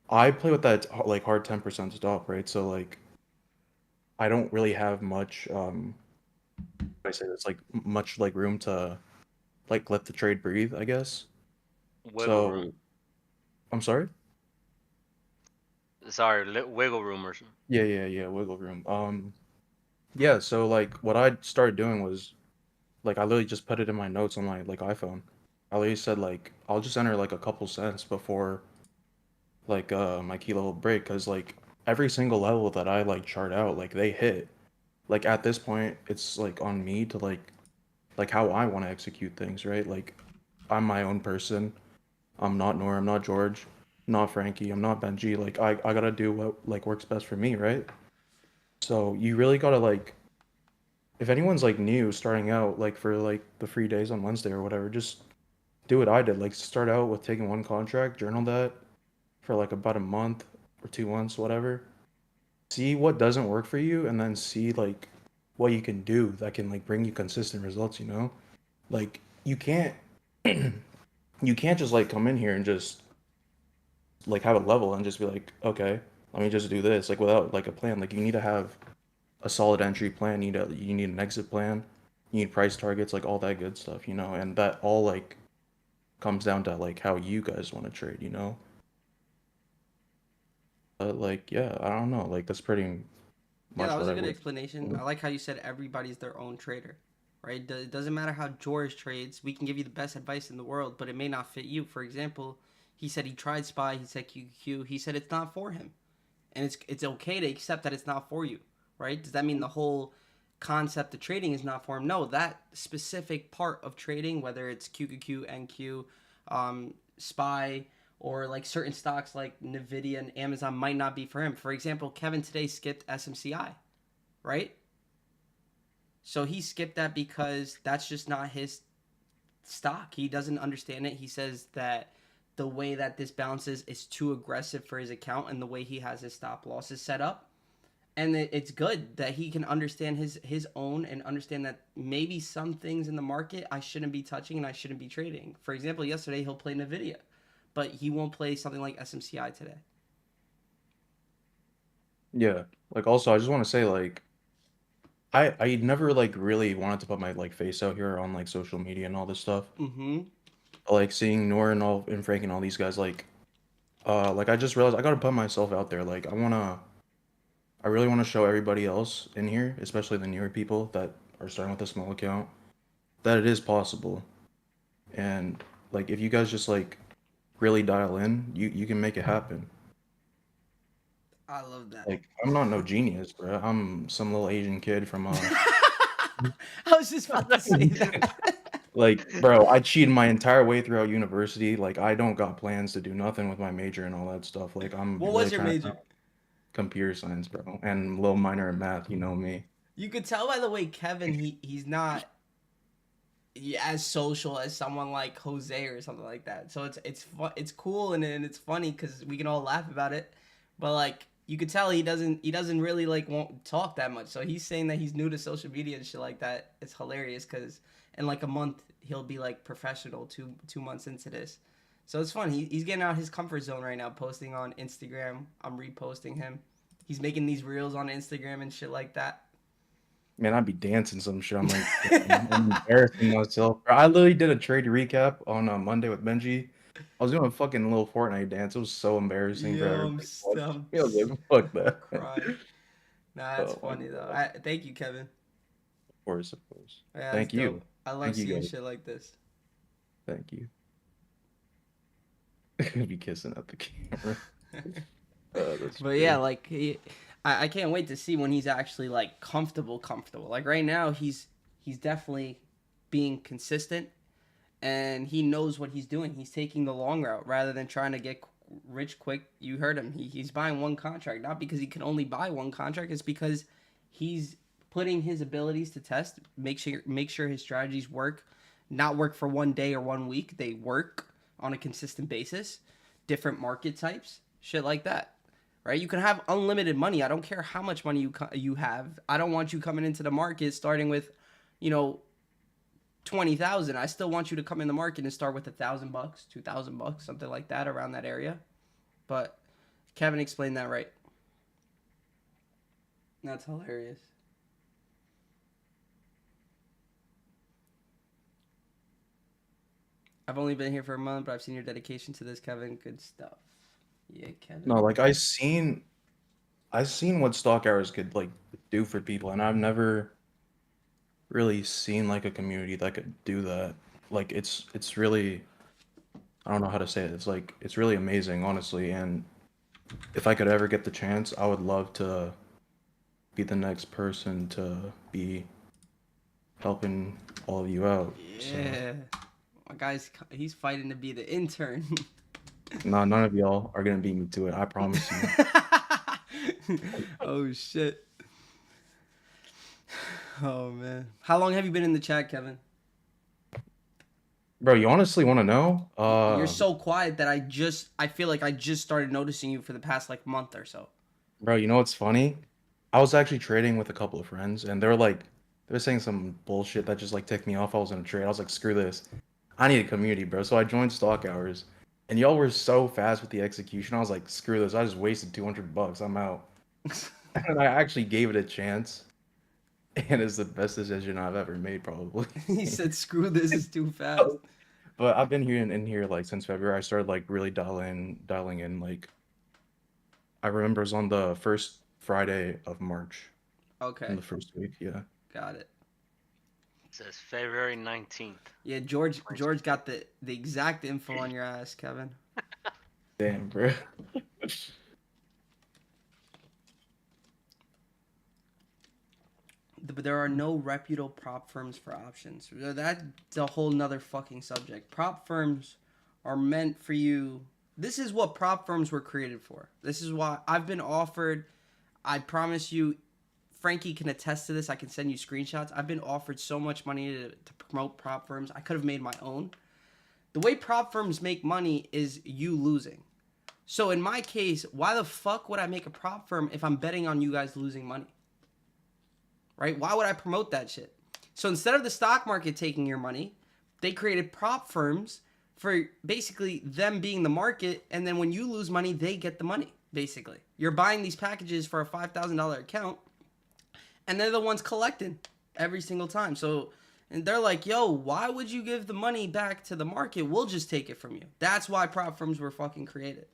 I play with that like hard 10% stop, right? So like I don't really have much I say that's like much like room to like let the trade breathe, I guess. Wiggle room. So I'm sorry? Sorry, wiggle room or something. Yeah, wiggle room. Yeah, so like what I started doing was like I literally just put it in my notes on my like iPhone. I literally said like I'll just enter like a couple cents before like my key level break, because like every single level that I like chart out, like they hit. Like at this point, it's like on me to like how I want to execute things, right? Like I'm my own person. I'm not Nor, I'm not George, I'm not Frankie, I'm not Benji. Like I gotta do what like works best for me, right? So you really gotta like, if anyone's like new starting out, like for like the free days on Wednesday or whatever, just do what I did. Like start out with taking one contract, journal that for like about a month or 2 months, whatever. See what doesn't work for you, and then see like what you can do that can like bring you consistent results, you know? Like you can't you can't just like come in here and just like have a level and just be like, okay, let me just do this, like without like a plan. Like you need to have a solid entry plan. You need an exit plan. You need price targets, like all that good stuff, you know. And that all like comes down to like how you guys want to trade, you know. But like, yeah, I don't know. Like that's pretty Yeah, much that was what a I good would. explanation. I like how you said everybody's their own trader, right? It doesn't matter how George trades. We can give you the best advice in the world, but it may not fit you. For example, he said he tried SPY. He said QQQ. He said it's not for him, and it's okay to accept that it's not for you, right? Does that mean the whole concept of trading is not for him? No, that specific part of trading, whether it's QQQ, NQ, SPY, or like certain stocks like Nvidia and Amazon might not be for him. For example, Kevin today skipped SMCI, right? So he skipped that because that's just not his stock. He doesn't understand it. He says that the way that this bounces is too aggressive for his account and the way he has his stop losses set up. And it's good that he can understand his own and understand that maybe some things in the market I shouldn't be touching and I shouldn't be trading. For example, yesterday he'll play Nvidia, but he won't play something like SMCI today. Yeah. Like also I just want to say like I never like really wanted to put my like face out here on like social media and all this stuff. Mm-hmm. Like seeing Noor and Frank and all these guys like I just realized I gotta put myself out there. Like I really want to show everybody else in here, especially the newer people that are starting with a small account, that it is possible. And like if you guys just like really dial in, you can make it happen. I love that. Like I'm not no genius, bro. I'm some little Asian kid from I was just about to say that. like bro, I cheated my entire way throughout university. Like I don't got plans to do nothing with my major and all that stuff. Like I'm What really was your trying to major? computer science, bro, and a little minor in math, you know me. You could tell by the way Kevin he's not as social as someone like Jose or something like that. So it's cool and it's funny because we can all laugh about it, but like you could tell he doesn't really like won't talk that much. So he's saying that he's new to social media and shit like that. It's hilarious because in like a month he'll be like professional 2 months into this. So it's fun. He's getting out his comfort zone right now, posting on Instagram. I'm reposting him. He's making these reels on Instagram and shit like that. Man, I'd be dancing some shit. I'm like, I'm embarrassing myself. Bro, I literally did a trade recap on Monday with Benji. I was doing a fucking little Fortnite dance. It was so embarrassing for Yo, I'm everybody. stumped. I was like, fuck that. Crying. Nah, that's Oh my funny though. god. Thank you, Kevin. Of course, of course. Yeah, that's Thank you. dope. I love Thank you seeing guys. shit like this. Thank you. Be kissing at the camera. That's But yeah, great. like I can't wait to see when he's actually like comfortable. Like right now, he's definitely being consistent, and he knows what he's doing. He's taking the long route rather than trying to get rich quick. You heard him. He's buying one contract, not because he can only buy one contract. It's because he's putting his abilities to test. Make sure his strategies work, not work for one day or one week. They work on a consistent basis. Different market types, shit like that. Right? You can have unlimited money. I don't care how much money you have. I don't want you coming into the market starting with, you know, 20,000. I still want you to come in the market and start with $1,000, $2,000, something like that around that area. But Kevin explained that right. That's hilarious. I've only been here for a month, but I've seen your dedication to this, Kevin. Good stuff. Yeah, Kevin. No, like I seen what stock hours could like do for people, and I've never really seen like a community that could do that. Like it's really, I don't know how to say it. It's like it's really amazing, honestly. And if I could ever get the chance, I would love to be the next person to be helping all of you out. So Yeah. My guy's he's fighting to be the intern. no, none of y'all are gonna beat me to it. I promise you. Oh shit. Oh man. How long have you been in the chat, Kevin? Bro, you honestly want to know? You're so quiet that I feel like I just started noticing you for the past like month or so. Bro, you know what's funny? I was actually trading with a couple of friends, and they were saying some bullshit that just like ticked me off. I was in a trade. I was like, screw this. I need a community, bro. So I joined Stock Hours, and y'all were so fast with the execution. I was like, screw this. I just wasted $200. I'm out. And I actually gave it a chance, and it's the best decision I've ever made, probably. He said, "Screw this, is too fast." But I've been here in here like since February. I started like really dialing in. Like I remember it was on the first Friday of March in Okay, the first week. Yeah. got it. It says February 19th. Yeah, George got the exact info on your ass, Kevin. Damn, bro. But there are no reputable prop firms for options. That's a whole nother fucking subject. Prop firms are meant for you. This is what prop firms were created for. This is why I've been offered. I promise you, Frankie can attest to this. I can send you screenshots. I've been offered so much money to promote prop firms. I could have made my own. The way prop firms make money is you losing. So in my case, why the fuck would I make a prop firm if I'm betting on you guys losing money? Right? Why would I promote that shit? So instead of the stock market taking your money, they created prop firms for basically them being the market, and then when you lose money, they get the money, basically. You're buying these packages for a $5,000 account, and they're the ones collecting every single time. So, and they're like, yo, why would you give the money back to the market? We'll just take it from you. That's why prop firms were fucking created.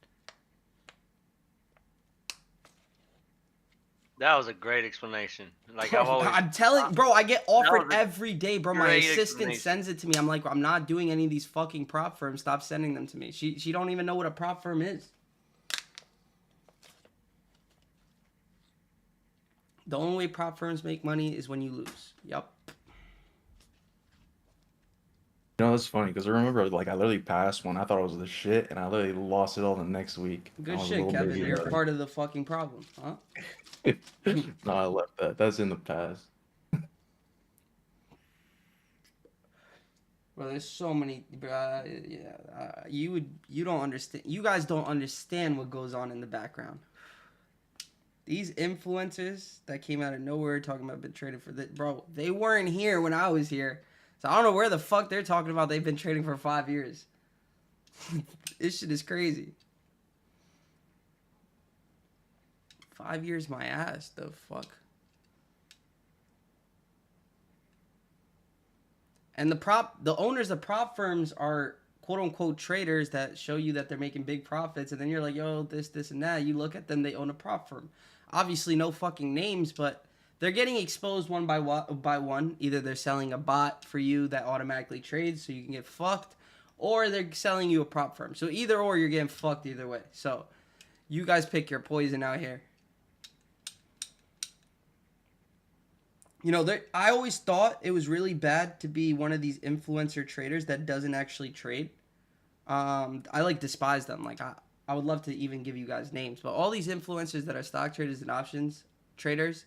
That was a great explanation. Like Bro, I've always, I'm telling, bro, I get offered was a every day, bro. My great assistant explanation. sends it to me. I'm like, I'm not doing any of these fucking prop firms. Stop sending them to me. She don't even know what a prop firm is. The only way prop firms make money is when you lose. Yep. You know, it's funny because I remember like I literally passed one. I thought it was the shit, and I literally lost it all the next week. I Good was a shit, little Kevin. baby You're about it. part of the fucking problem, huh? No, I left that. That's in the past. Well, there's so many. You don't understand. You guys don't understand what goes on in the background. These influencers that came out of nowhere talking about been traded for this, bro. They weren't here when I was here, so I don't know where the fuck they're talking about. They've been trading for 5 years. This shit is crazy. 5 years, my ass. The fuck. And the owners of prop firms are quote unquote traders that show you that they're making big profits, and then you're like, yo, this and that. You look at them, they own a prop firm. Obviously, no fucking names, but they're getting exposed one by one. Either they're selling a bot for you that automatically trades so you can get fucked, or they're selling you a prop firm. So either or, you're getting fucked either way. So you guys pick your poison out here. You know, I always thought it was really bad to be one of these influencer traders that doesn't actually trade. I like despise them. Like I would love to even give you guys names, but all these influencers that are stock traders and options traders,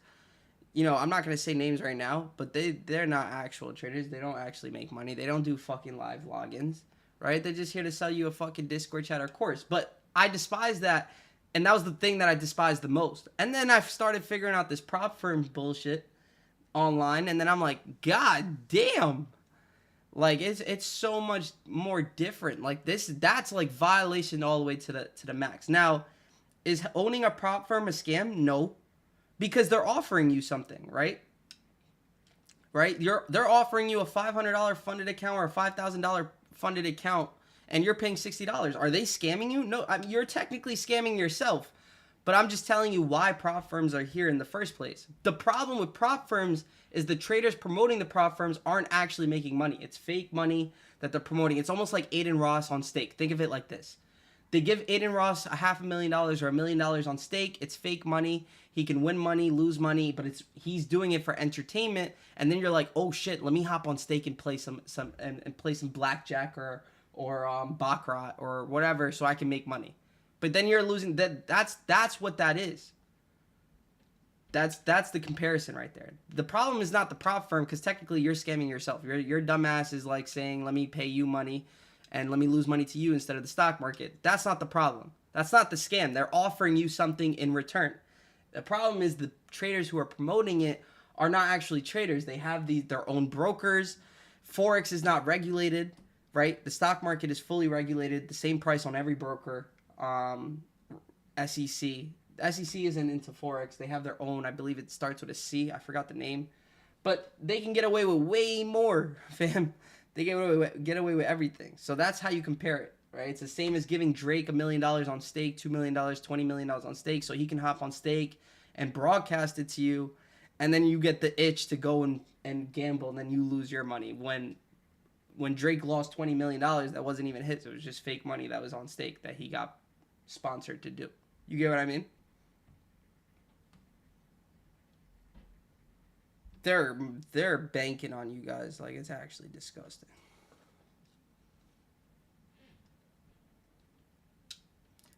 you know, I'm not gonna say names right now, but they're not actual traders. They don't actually make money. They don't do fucking live logins, right? They're just here to sell you a fucking Discord chat or course. But I despise that, and that was the thing that I despised the most. And then I started figuring out this prop firm bullshit online, and then I'm like, god damn, like it's so much more different. Like that's like violation all the way to the max. Now, is owning a prop firm a scam? No, because they're offering you something, right? They're offering you a $500 funded account or a $5,000 funded account, and you're paying $60. Are they scamming you? No, I mean, you're technically scamming yourself. But I'm just telling you why prop firms are here in the first place. The problem with prop firms is the traders promoting the prop firms aren't actually making money. It's fake money that they're promoting. It's almost like Aiden Ross on stake. Think of it like this. They give Aiden Ross $500,000 or $1 million on stake. It's fake money. He can win money, lose money, but he's doing it for entertainment. And then you're like, oh shit, let me hop on stake and play some play some blackjack or baccarat or whatever so I can make money. But then you're losing. That's what that is. That's the comparison right there. The problem is not the prop firm, because technically you're scamming yourself. Your dumbass is like saying, let me pay you money and let me lose money to you instead of the stock market. That's not the problem. That's not the scam. They're offering you something in return. The problem is the traders who are promoting it are not actually traders. They have their own brokers. Forex is not regulated. right? The stock market is fully regulated, the same price on every broker. SEC. The SEC isn't into Forex. They have their own. I believe it starts with a C. I forgot the name. But they can get away with way more, fam. They get away with everything. So that's how you compare it, right? It's the same as giving Drake $1 million on stake, $2 million, $20 million on stake, so he can hop on stake and broadcast it to you, and then you get the itch to go and gamble, and then you lose your money. When Drake lost $20 million, that wasn't even his. It was just fake money that was on stake that he got sponsored to do. You get what I mean? They're banking on you guys like it's actually disgusting.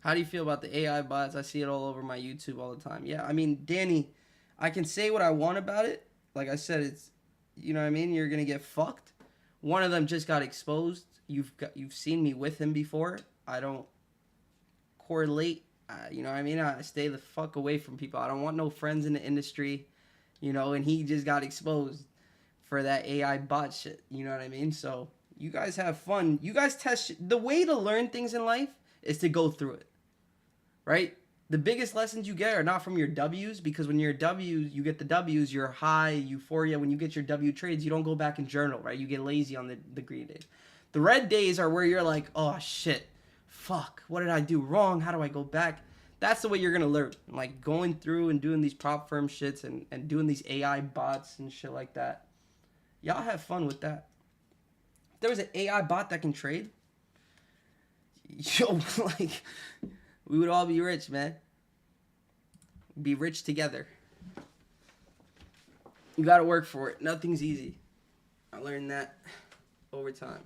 How do you feel about the AI bots? I see it all over my YouTube all the time. Yeah, I mean, Danny, I can say what I want about it. Like I said, it's, you know what I mean? You're gonna get fucked. One of them just got exposed. You've seen me with him before. I don't correlate. You know what I mean? I stay the fuck away from people. I don't want no friends in the industry. You know, and he just got exposed for that AI bot shit. You know what I mean? So you guys have fun. You guys test. The way to learn things in life is to go through it, right? The biggest lessons you get are not from your W's, because when you're W's, you get the W's, you're high, euphoria. When you get your W trades, you don't go back and journal, right? You get lazy on the green days. The red days are where you're like, oh shit, fuck, what did I do wrong? How do I go back? That's the way you're going to learn. Like going through and doing these prop firm shits and doing these AI bots and shit like that. Y'all have fun with that. If there was an AI bot that can trade, yo, like, we would all be rich, man. Be rich together. You got to work for it. Nothing's easy. I learned that over time.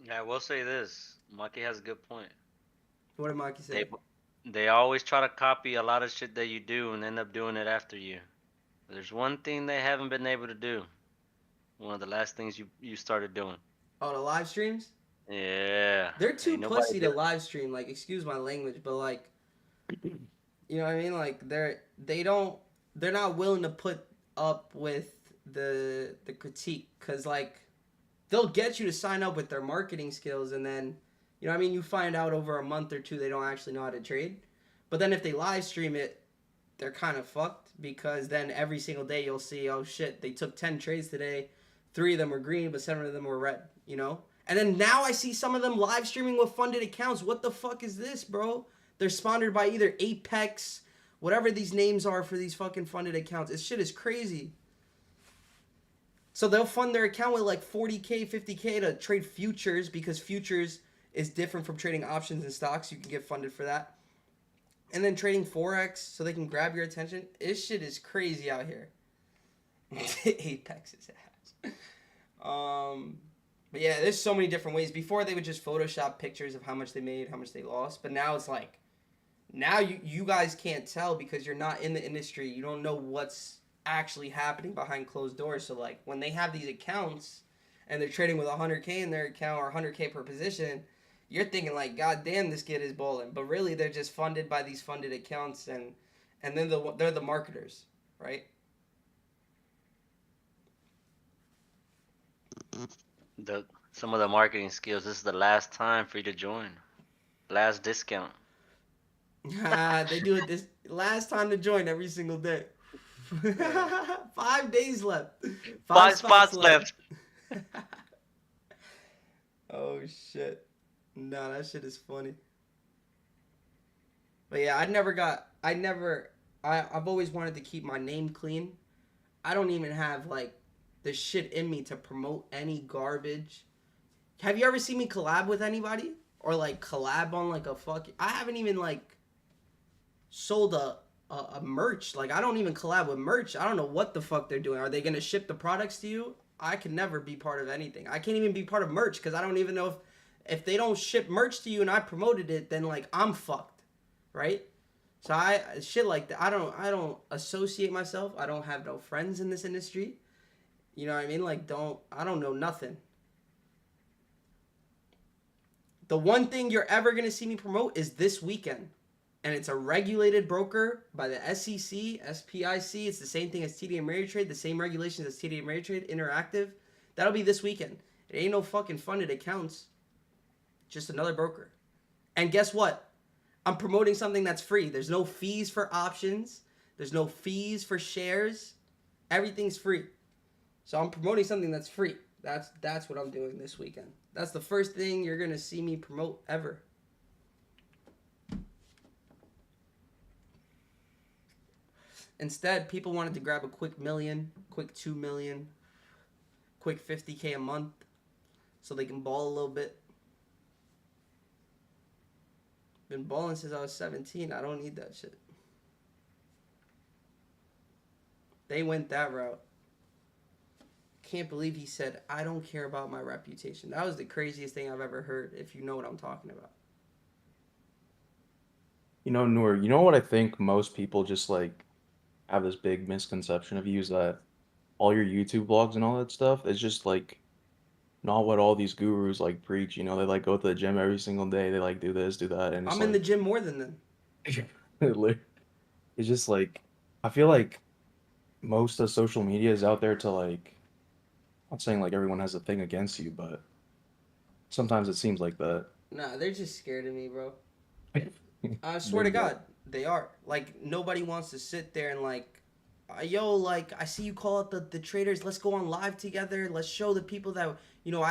Yeah, I will say this. Maki has a good point. What did Maki say? They always try to copy a lot of shit that you do and end up doing it after you. There's one thing they haven't been able to do. One of the last things you started doing. Oh, the live streams? Yeah. They're too pussy to live stream. Like, excuse my language, but like, you know what I mean? Like, they're not willing to put up with the critique, because like, they'll get you to sign up with their marketing skills, and then, you know what I mean, you find out over a month or two they don't actually know how to trade. But then if they live stream it, they're kind of fucked, because then every single day you'll see, oh shit, they took 10 trades today. 3 of them were green, but 7 of them were red, you know? And then now I see some of them live streaming with funded accounts. What the fuck is this, bro? They're sponsored by either Apex, whatever these names are for these fucking funded accounts. This shit is crazy. So they'll fund their account with like 40K, 50K to trade futures, because futures is different from trading options and stocks. You can get funded for that. And then trading Forex so they can grab your attention. This shit is crazy out here. Apex's ass. But yeah, there's so many different ways. Before they would just Photoshop pictures of how much they made, how much they lost. But now it's like, now you guys can't tell because you're not in the industry. You don't know what's actually happening behind closed doors. So like when they have these accounts and they're trading with 100K in their account or 100K per position, you're thinking like, God damn, this kid is bowling. But really they're just funded by these funded accounts, and then they're the marketers, right? Some of the marketing skills. This is the last time for you to join. Last discount. They do it this last time to join every single day. 5 days left. 5 spots left. Oh shit. No, that shit is funny. But yeah, I've always wanted to keep my name clean. I don't even have like the shit in me to promote any garbage. Have you ever seen me collab with anybody? Or like collab on like a fucking... I haven't even like sold a merch. Like I don't even collab with merch. I don't know what the fuck they're doing. Are they gonna ship the products to you? I can never be part of anything. I can't even be part of merch because I don't even know if they don't ship merch to you and I promoted it, then like I'm fucked, right? So shit like that. I don't associate myself. I don't have no friends in this industry. You know what I mean? Like I don't know nothing. The one thing you're ever gonna see me promote is this weekend. And it's a regulated broker by the SEC, SPIC. It's the same thing as TD Ameritrade, the same regulations as TD Ameritrade, interactive. That'll be this weekend. It ain't no fucking funded accounts. Just another broker. And guess what? I'm promoting something that's free. There's no fees for options. There's no fees for shares. Everything's free. So I'm promoting something that's free. That's what I'm doing this weekend. That's the first thing you're going to see me promote ever. Instead, people wanted to grab a quick million, quick 2 million, quick 50K a month so they can ball a little bit. Been balling since I was 17. I don't need that shit. They went that route. Can't believe he said, I don't care about my reputation. That was the craziest thing I've ever heard, if you know what I'm talking about. You know, Noor, you know what I think most people just like have this big misconception of you is that all your YouTube vlogs and all that stuff is just like not what all these gurus like preach. You know, they like go to the gym every single day. They like do this, do that, and it's I'm in the like gym more than them. it's just like I feel like most of social media is out there to like. I'm not saying like everyone has a thing against you, but sometimes it seems like that. Nah, they're just scared of me, bro. I swear to God, they are. Like, nobody wants to sit there and like, yo, like, I see you call out the traders. Let's go on live together. Let's show the people that, you know,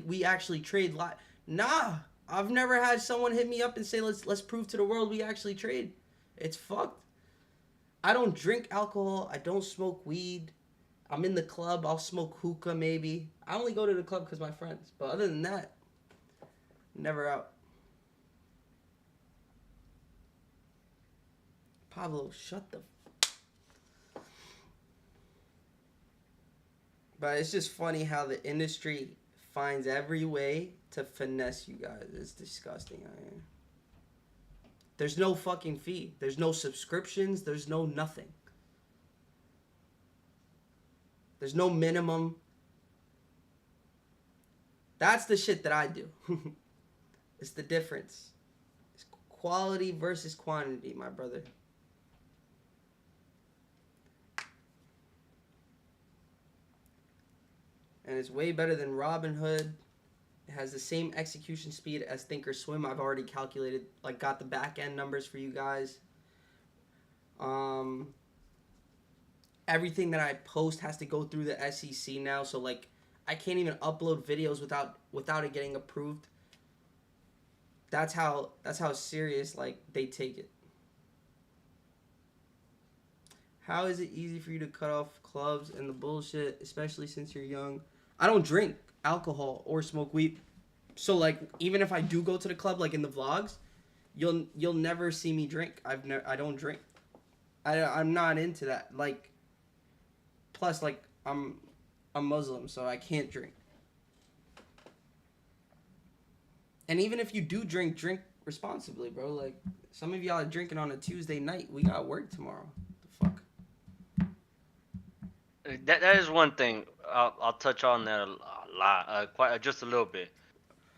we actually trade live. Nah, I've never had someone hit me up and say, let's prove to the world we actually trade. It's fucked. I don't drink alcohol. I don't smoke weed. I'm in the club. I'll smoke hookah maybe. I only go to the club because my friends. But other than that, never out. Pablo, shut the... But it's just funny how the industry finds every way to finesse you guys. It's disgusting. There's no fucking fee. There's no subscriptions. There's no nothing. There's no minimum. That's the shit that I do. It's the difference. It's quality versus quantity, my brother. And it's way better than Robinhood. It has the same execution speed as Thinkorswim. I've already calculated, like, got the back end numbers for you guys. Everything that I post has to go through the SEC now, so like I can't even upload videos without it getting approved. That's how serious like they take it. How is it easy for you to cut off clubs and the bullshit, especially since you're young? I don't drink alcohol or smoke weed. So like even if I do go to the club like in the vlogs, you'll never see me drink. I don't drink. I'm not into that. Like plus, like, I'm Muslim, so I can't drink. And even if you do drink responsibly, bro. Like, some of y'all are drinking on a Tuesday night. We got work tomorrow. The fuck? That is one thing. I'll touch on that a lot, quite just a little bit.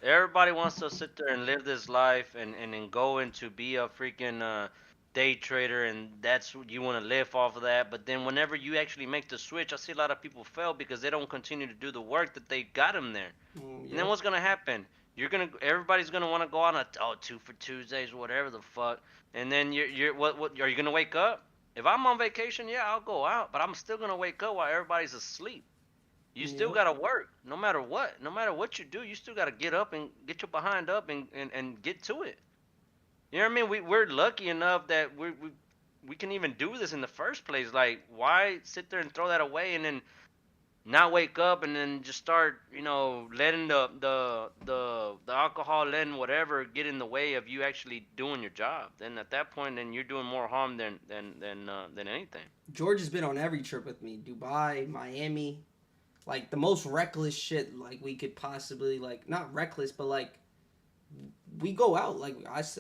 Everybody wants to sit there and live this life and go into be a freaking day trader, and that's what you want to live off of that. But then whenever you actually make the switch, I see a lot of people fail because they don't continue to do the work that they got them there. Yeah. And then what's gonna happen? Everybody's gonna want to go on a 2 for Tuesdays or whatever the fuck, and then what are you gonna wake up? If I'm on vacation, yeah, I'll go out, but I'm still gonna wake up while everybody's asleep. You still gotta work, no matter what. No matter what you do, you still gotta get up and get your behind up and get to it. You know what I mean? We're lucky enough that we can even do this in the first place. Like, why sit there and throw that away and then not wake up and then just start, you know, letting the alcohol, letting whatever get in the way of you actually doing your job? Then at that point, then you're doing more harm than anything. George has been on every trip with me. Dubai, Miami, like the most reckless shit like we could possibly, like, not reckless, but like we go out. Like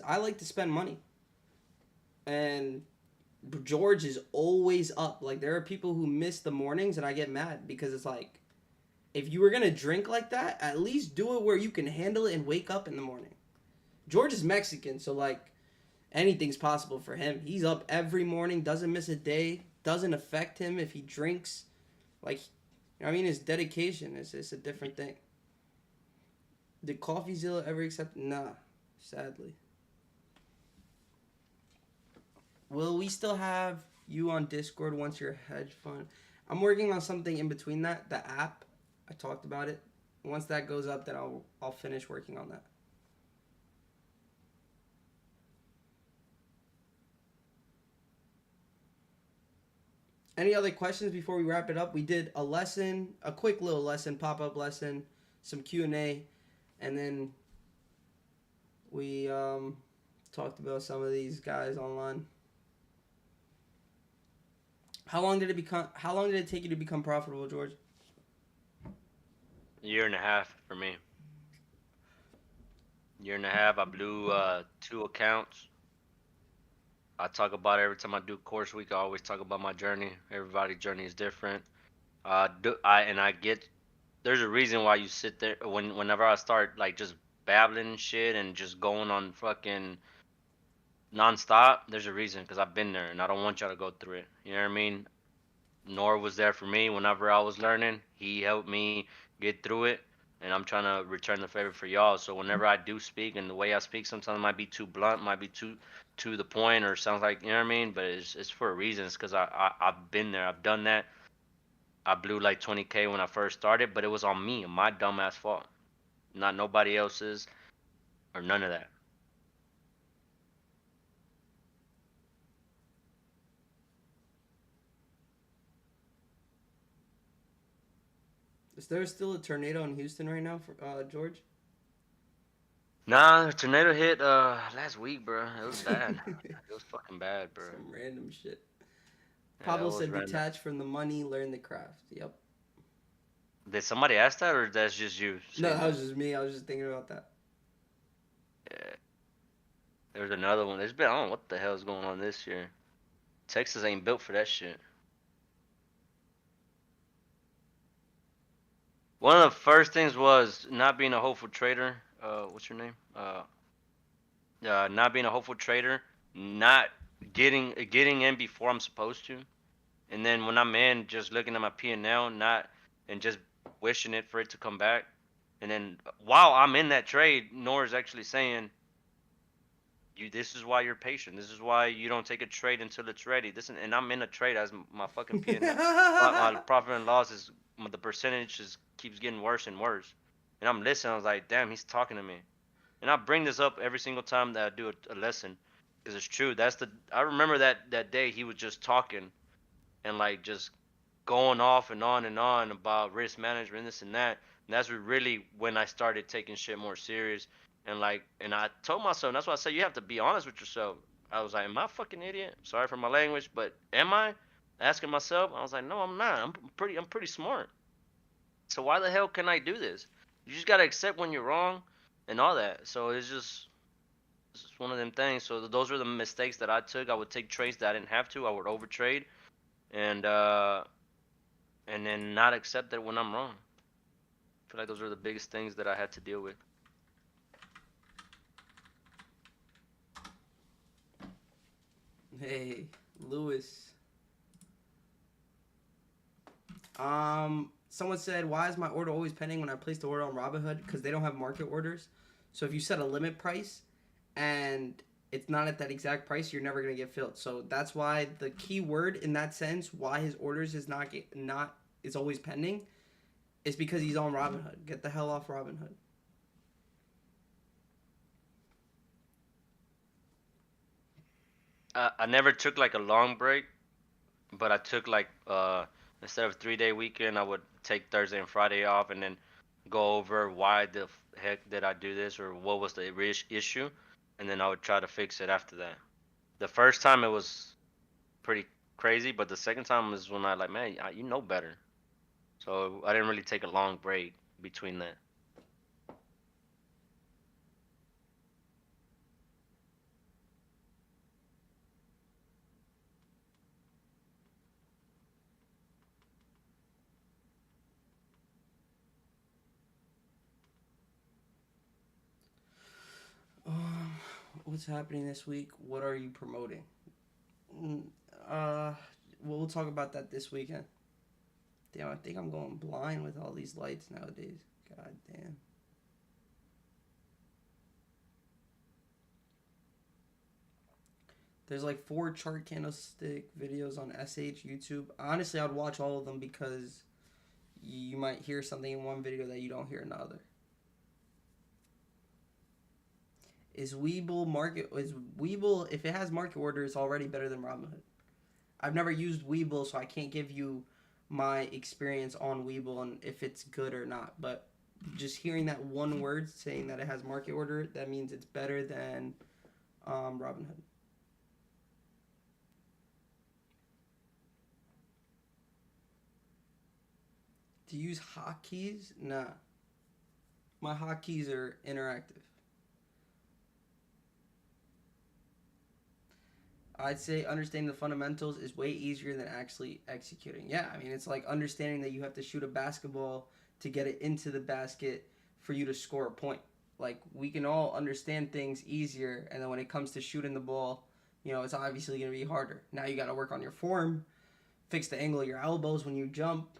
I like to spend money, and George is always up. Like, there are people who miss the mornings and I get mad because it's like, if you were gonna drink like that, at least do it where you can handle it and wake up in the morning. George is Mexican, so like anything's possible for him. He's up every morning, doesn't miss a day, doesn't affect him if he drinks. Like, I mean, it's dedication. It's a different thing. Did CoffeeZilla ever accept? Nah, sadly. Will we still have you on Discord once your hedge fund? I'm working on something in between that. The app, I talked about it. Once that goes up, then I'll finish working on that. Any other questions before we wrap it up? We did a lesson, a quick little lesson, pop-up lesson, some Q&A, and then we talked about some of these guys online. How long did it take you to become profitable, George? A year and a half for me. Year and a half. I blew 2 accounts. I talk about it every time I do course week. I always talk about my journey. Everybody's journey is different. I get there's a reason why you sit there whenever I start like just babbling and shit and just going on fucking nonstop. There's a reason because I've been there and I don't want y'all to go through it. You know what I mean? Nor was there for me whenever I was learning. He helped me get through it, and I'm trying to return the favor for y'all. So whenever I do speak, and the way I speak sometimes might be too blunt, might be too to the point, or sounds like, you know what I mean. But it's for a reason. It's because I've been there. I've done that. I blew like 20K when I first started, but it was on me, my dumbass fault, not nobody else's or none of that. Is there still a tornado in Houston right now, for George? Nah, the tornado hit last week, bro. It was bad. It was fucking bad, bro. Some random shit. Yeah, Pablo it was said, random. detach from the money, learn the craft. Yep. Did somebody ask that, or that's just you? No, saying that was just me. I was just thinking about that. Yeah. There's another one. There's been, I don't know what the hell is going on this year. Texas ain't built for that shit. One of the first things was not being a hopeful trader. What's your name? Not being a hopeful trader, not getting in before I'm supposed to, and then when I'm in, just looking at my P&L, not and just wishing it for it to come back, and then while I'm in that trade, Noor is actually saying, "You, this is why you're patient. This is why you don't take a trade until it's ready." And I'm in a trade as my fucking P&L, my profit and loss is the percentage is keeps getting worse and worse, and I'm listening. I was like, "Damn, he's talking to me." And I bring this up every single time that I do a lesson, because it's true. I remember that day he was just talking and like just going off and on about risk management, this and that. And that's really when I started taking shit more serious. And I told myself, and that's why I said you have to be honest with yourself. I was like, am I a fucking idiot? Sorry for my language, but am I? Asking myself, I was like, no, I'm not. I'm pretty smart. So why the hell can I do this? You just gotta accept when you're wrong and all that. So it's just one of them things. So those were the mistakes that I took. I would take trades that I didn't have to. I would overtrade, and then not accept that when I'm wrong. I feel like those are the biggest things that I had to deal with. Hey, Lewis. Someone said, why is my order always pending when I place the order on Robinhood? Because they don't have market orders. So if you set a limit price and it's not at that exact price, you're never gonna get filled. So that's why the key word in that sense, why his orders is not is always pending, is because he's on Robinhood. Get the hell off Robinhood. I never took like a long break, but I took like instead of 3-day weekend, I would take Thursday and Friday off, and then go over why the heck did I do this, or what was the issue, and then I would try to fix it after that. The first time it was pretty crazy, but the second time is when I like, man, you know better. So I didn't really take a long break between that. What's happening this week? What are you promoting? We'll talk about that this weekend. Damn, I think I'm going blind with all these lights nowadays. God damn. There's like 4 chart candlestick videos on SH YouTube. Honestly, I'd watch all of them because you might hear something in one video that you don't hear in the other. Is Webull, if it has market order, it's already better than Robinhood. I've never used Webull, so I can't give you my experience on Webull and if it's good or not. But just hearing that one word saying that it has market order, that means it's better than Robinhood. Do you use hotkeys? Nah. My hotkeys are interactive. I'd say understanding the fundamentals is way easier than actually executing. Yeah, I mean, it's like understanding that you have to shoot a basketball to get it into the basket for you to score a point. Like, we can all understand things easier, and then when it comes to shooting the ball, you know, it's obviously going to be harder. Now you got to work on your form, fix the angle of your elbows when you jump,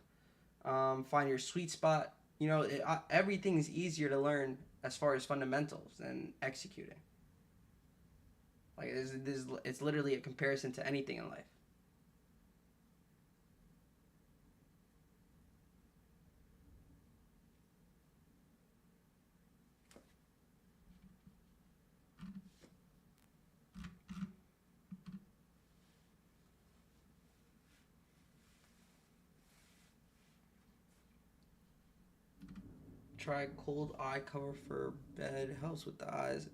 find your sweet spot. You know, everything is easier to learn as far as fundamentals than executing. Like, it's literally a comparison to anything in life. Try cold eye cover for bed. Helps with the eyes.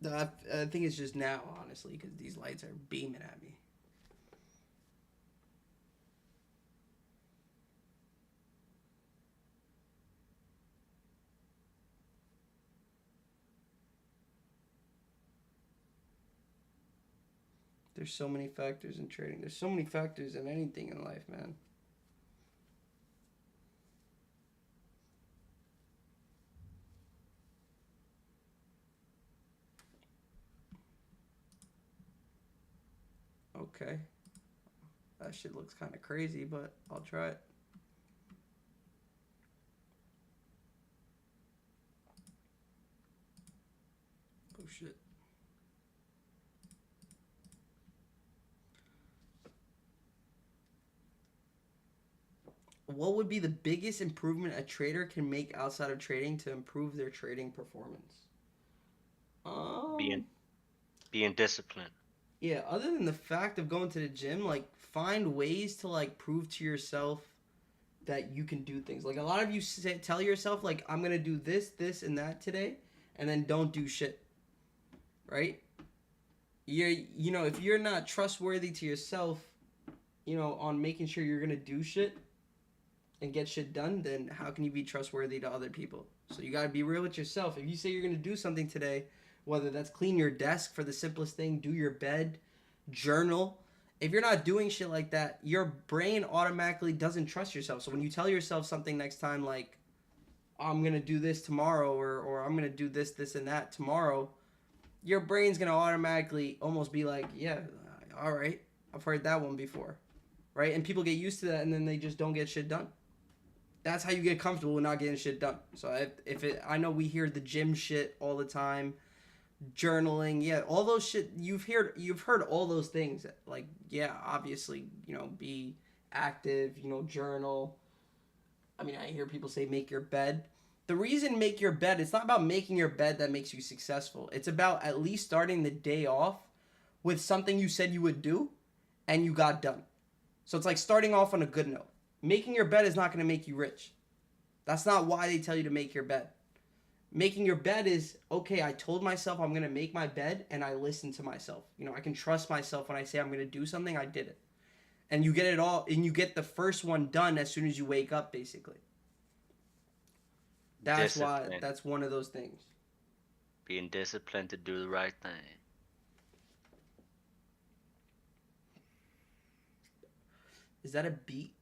I think it's just now, honestly, because these lights are beaming at me. There's so many factors in trading. There's so many factors in anything in life, man. Okay. That shit looks kind of crazy, but I'll try it. Oh shit. What would be the biggest improvement a trader can make outside of trading to improve their trading performance? Being disciplined. Yeah, other than the fact of going to the gym, like, find ways to, like, prove to yourself that you can do things. Like, a lot of you tell yourself, like, I'm going to do this, this, and that today, and then don't do shit. Right? You know, if you're not trustworthy to yourself, you know, on making sure you're going to do shit and get shit done, then how can you be trustworthy to other people? So you got to be real with yourself. If you say you're going to do something today, whether that's clean your desk for the simplest thing, do your bed, journal. If you're not doing shit like that, your brain automatically doesn't trust yourself. So when you tell yourself something next time, like, I'm going to do this tomorrow, or I'm going to do this, this, and that tomorrow, your brain's going to automatically almost be like, yeah, all right, I've heard that one before. Right? And people get used to that, and then they just don't get shit done. That's how you get comfortable with not getting shit done. So I know we hear the gym shit all the time. Journaling, yeah, all those shit you've heard all those things. Like, yeah, obviously, you know, be active, you know, journal. I mean, I hear people say make your bed. The reason make your bed, it's not about making your bed that makes you successful. It's about at least starting the day off with something you said you would do and you got done. So it's like starting off on a good note. Making your bed is not going to make you rich. That's not why they tell you to make your bed. Making your bed is, okay, I told myself I'm going to make my bed, and I listened to myself. You know, I can trust myself when I say I'm going to do something, I did it. And you get it all, and you get the first one done as soon as you wake up, basically. That's why, that's one of those things. Being disciplined to do the right thing. Is that a beat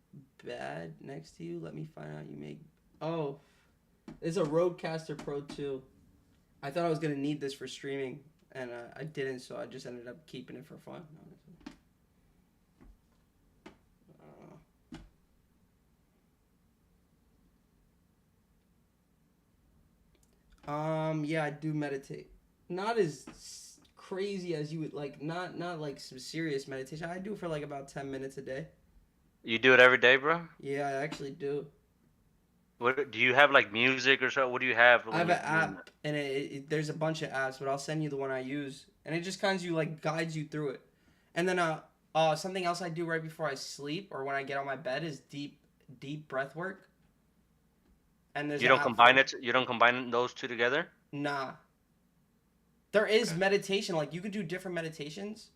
bad next to you? Let me find out you make... Oh... It's a Rodecaster Pro 2. I thought I was going to need this for streaming, and I didn't, so I just ended up keeping it for fun, honestly. Yeah, I do meditate. Not as crazy as you would like. Not like some serious meditation. I do for like about 10 minutes a day. You do it every day, bro? Yeah, I actually do. What do you have, like music or so? What do you have I when have you're an doing app, and there's a bunch of apps, but I'll send you the one I use, and it just kind of like guides you through it. And then something else I do right before I sleep or when I get on my bed is deep breath work. And there's You an don't app combine for it. You don't combine those two together. nah. There is Okay. meditation, like you could do different meditations,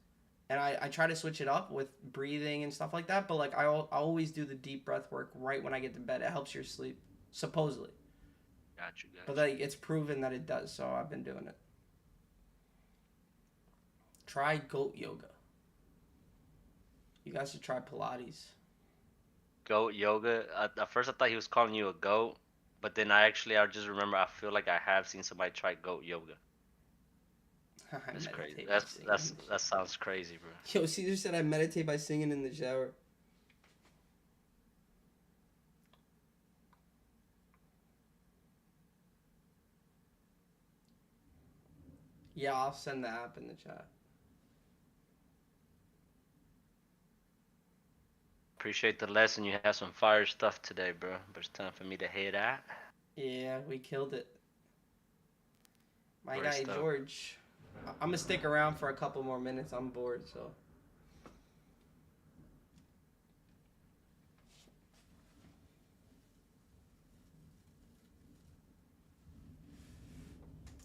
and I try to switch it up with breathing and stuff like that. But like I always do the deep breath work right when I get to bed. It helps your sleep, supposedly. Got you. But Got you. like it's proven that it does, so I've been doing it. Try goat yoga. You guys should try Pilates. Goat yoga. At first, I thought he was calling you a goat, but then I just remember. I feel like I have seen somebody try goat yoga. I That's crazy. meditate by singing. That sounds crazy, bro. Yo, Caesar said I meditate by singing in the shower. Yeah, I'll send the app in the chat. Appreciate the lesson. You have some fire stuff today, bro. But it's time for me to head out. Yeah, we killed it. My Great guy stuff. George. I'm gonna stick around for a couple more minutes. I'm bored, so.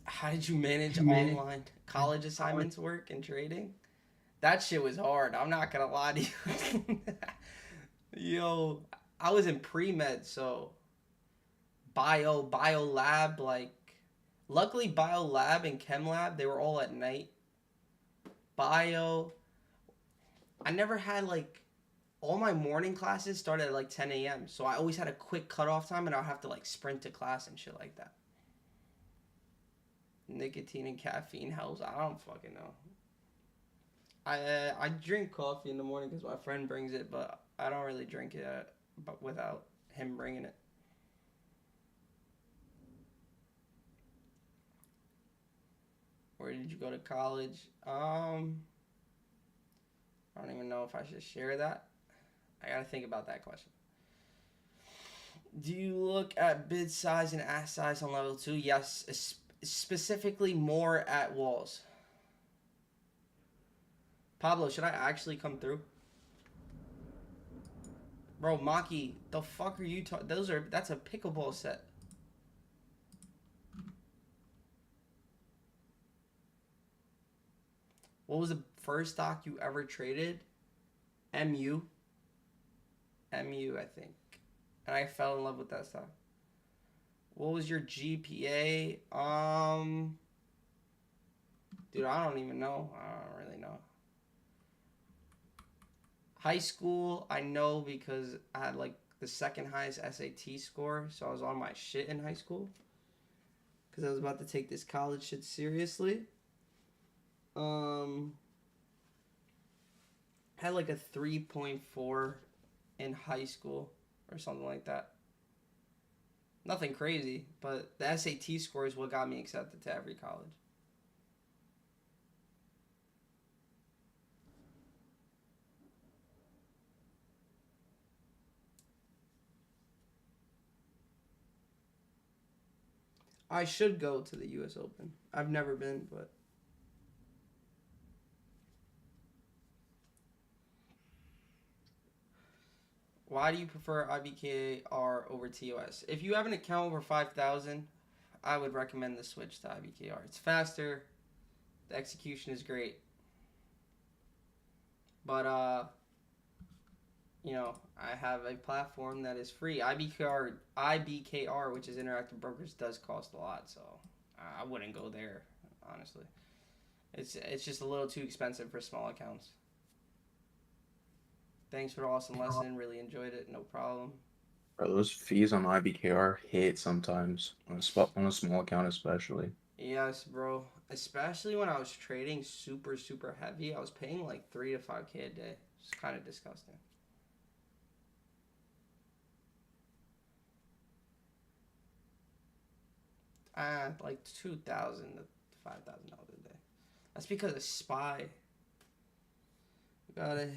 How did you manage online college assignments work and trading? That shit was hard. I'm not gonna lie to you. Yo, I was in pre-med, so bio lab, like luckily bio lab and chem lab, they were all at night. Bio, I never had like all my morning classes started at like 10 a.m. So I always had a quick cutoff time and I'll have to like sprint to class and shit like that. Nicotine and caffeine helps. I don't fucking know. I drink coffee in the morning because my friend brings it, but I don't really drink it but without him bringing it. Where did you go to college? I don't even know if I should share that. I gotta think about that question. Do you look at bid size and ask size on level 2? Yes, specifically more at walls. Pablo, should I actually come through? Bro, Maki, the fuck are you talking? That's a pickleball set. What was the first stock you ever traded? MU. MU, I think. And I fell in love with that stock. What was your GPA? Dude, I don't even know. I don't really know. High school, I know because I had like the second highest SAT score, so I was on my shit in high school. Because I was about to take this college shit seriously. Had like a 3.4 in high school or something like that. Nothing crazy, but the SAT score is what got me accepted to every college. I should go to the US Open. I've never been, but why do you prefer IBKR over TOS? If you have an account over 5,000, I would recommend the switch to IBKR. It's faster. The execution is great. But you know, I have a platform that is free. IBKR, which is Interactive Brokers, does cost a lot, so I wouldn't go there, honestly. It's just a little too expensive for small accounts. Thanks for the awesome lesson. Really enjoyed it. No problem. Bro, those fees on IBKR hit sometimes on a small account especially. Yes, bro. Especially when I was trading super heavy, I was paying like 3 to 5K a day. It's kind of disgusting. Like 2,000 to $5,000 a day. That's because of Spy. I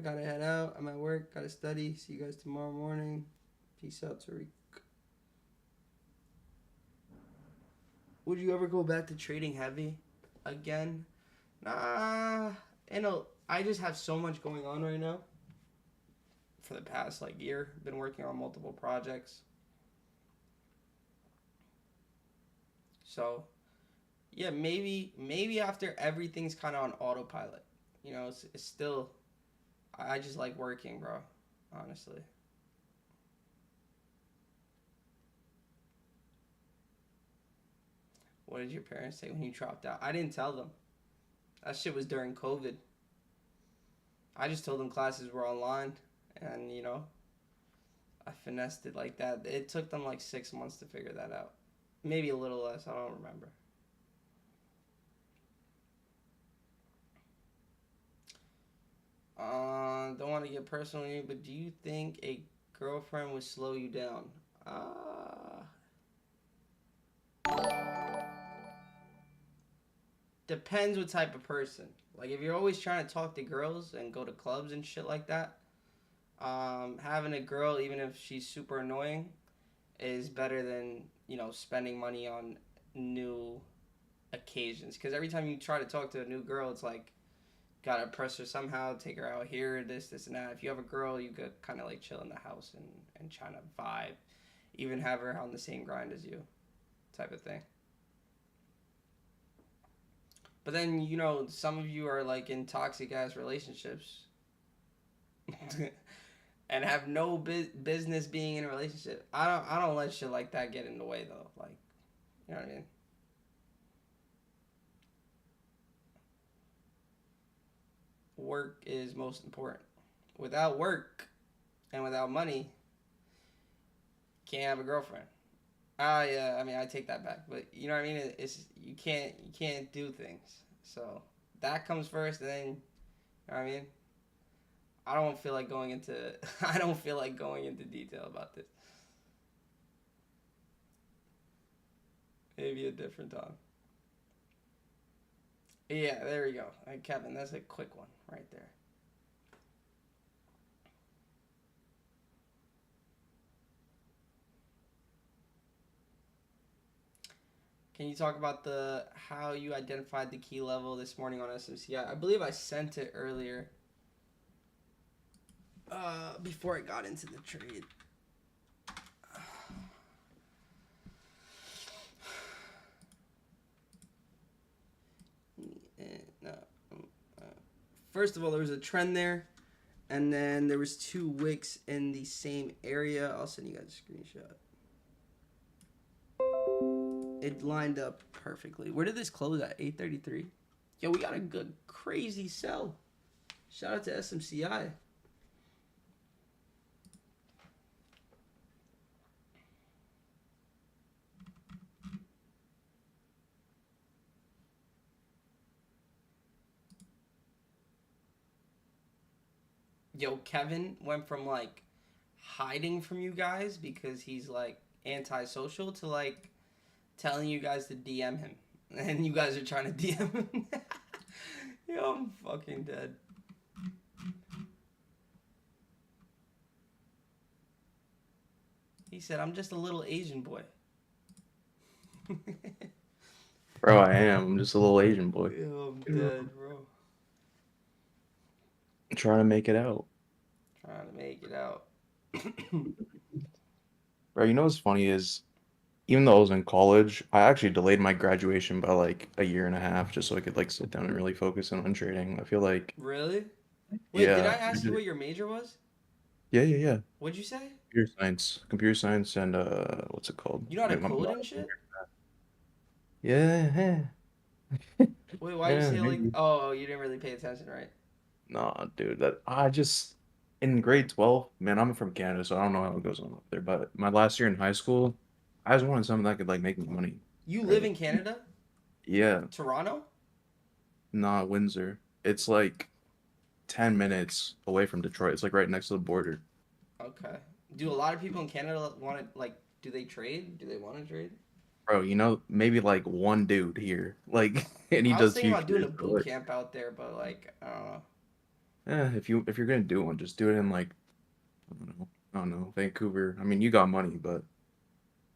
gotta head out. I'm at work. Gotta study. See you guys tomorrow morning. Peace out, Tariq. Would you ever go back to trading heavy again? Nah. I just have so much going on right now. For the past year, been working on multiple projects. So, yeah, maybe after everything's kind of on autopilot. It's still, I just like working, bro. Honestly. What did your parents say when you dropped out? I didn't tell them. That shit was during COVID. I just told them classes were online, and I finessed it like that. It took them 6 months to figure that out. Maybe a little less, I don't remember. Don't want to get personal here, but do you think a girlfriend would slow you down? Depends what type of person. If you're always trying to talk to girls and go to clubs and shit like that, having a girl, even if she's super annoying, is better than, spending money on new occasions. Because every time you try to talk to a new girl, it's gotta impress her somehow, take her out here, this, and that. If you have a girl, you could kind of chill in the house and try to vibe. Even have her on the same grind as you, type of thing. But then, some of you are in toxic ass relationships and have no business being in a relationship. I don't let shit like that get in the way though. You know what I mean? Work is most important. Without work and without money, can't have a girlfriend. Yeah, I take that back. But you know what I mean? It's you can't do things. So that comes first, and then, you know what I mean? I don't feel like going into detail about this. Maybe a different time. Yeah, there we go. Kevin, that's a quick one right there. Can you talk about how you identified the key level this morning on SMCI? I believe I sent it earlier. Before I got into the trade. First of all, there was a trend there, and then there was 2 wicks in the same area. I'll send you guys a screenshot. It lined up perfectly. Where did this close at? 833. Yo, we got a good, crazy sell. Shout out to SMCI. Yo, Kevin went from hiding from you guys because he's antisocial to telling you guys to DM him. And you guys are trying to DM him. Yo, I'm fucking dead. He said, I'm just a little Asian boy. Bro, I am. I'm just a little Asian boy. Yo, I'm dead, bro. Trying to make it out. Bro, you know what's funny is, even though I was in college, I actually delayed my graduation by a year and a half just so I could sit down and really focus on trading. I feel like, Really? Wait, yeah. did I ask you what your major was? Yeah. What'd you say? Computer science, and what's it called? You know how to code and shit? Yeah. Wait, why you say maybe. oh, you didn't really pay attention, right? Nah, dude, in grade 12, man, I'm from Canada, so I don't know how it goes on up there, but my last year in high school, I just wanted something that could make me money. You live in Canada? Yeah. Toronto? Nah, Windsor. It's 10 minutes away from Detroit. It's right next to the border. Okay. Do a lot of people in Canada want to do they trade? Do they want to trade? bro, you know, maybe like one dude here, like, and he I was does thinking about doing futures. a So, boot camp out there, but like I don't know. if you're gonna do one, just do it in like I don't know, Vancouver. I mean, you got money, but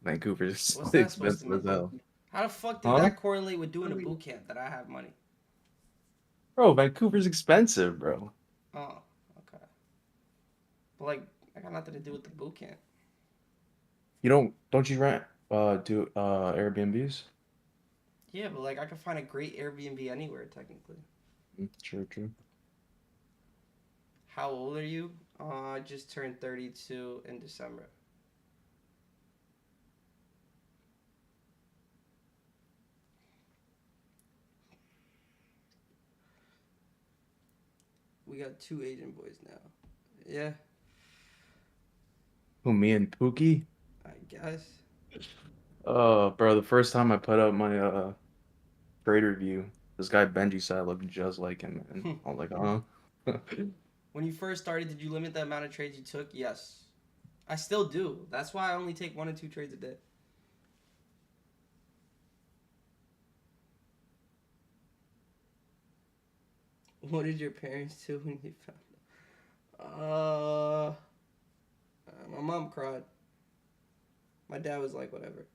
Vancouver's What's that supposed to expensive as mean? hell. How the fuck did Huh? that correlate with doing a boot camp that I have money? Bro, Vancouver's expensive, bro. Oh, okay. But like, I got nothing to do with the boot camp. You don't you rent do Airbnbs? Yeah, but like I could find a great Airbnb anywhere technically. True, true. How old are you? I just turned 32 in December. We got 2 Asian boys now. Yeah, Who, me and Pookie? I guess. Bro, the first time I put up my trade review, this guy Benji said I looked just like him, man. I was like, When you first started, did you limit the amount of trades you took? Yes. I still do. That's why I only take 1 or 2 trades a day. What did your parents do when you found out? My mom cried. My dad was like, whatever.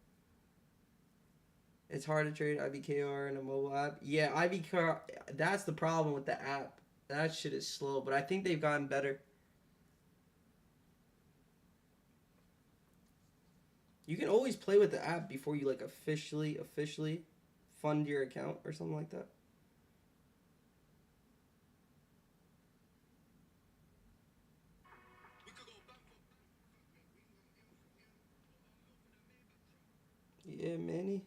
It's hard to trade IBKR in a mobile app. Yeah, IBKR, that's the problem with the app. That shit is slow, but I think they've gotten better. You can always play with the app before you like officially fund your account or something like that. Yeah, Manny.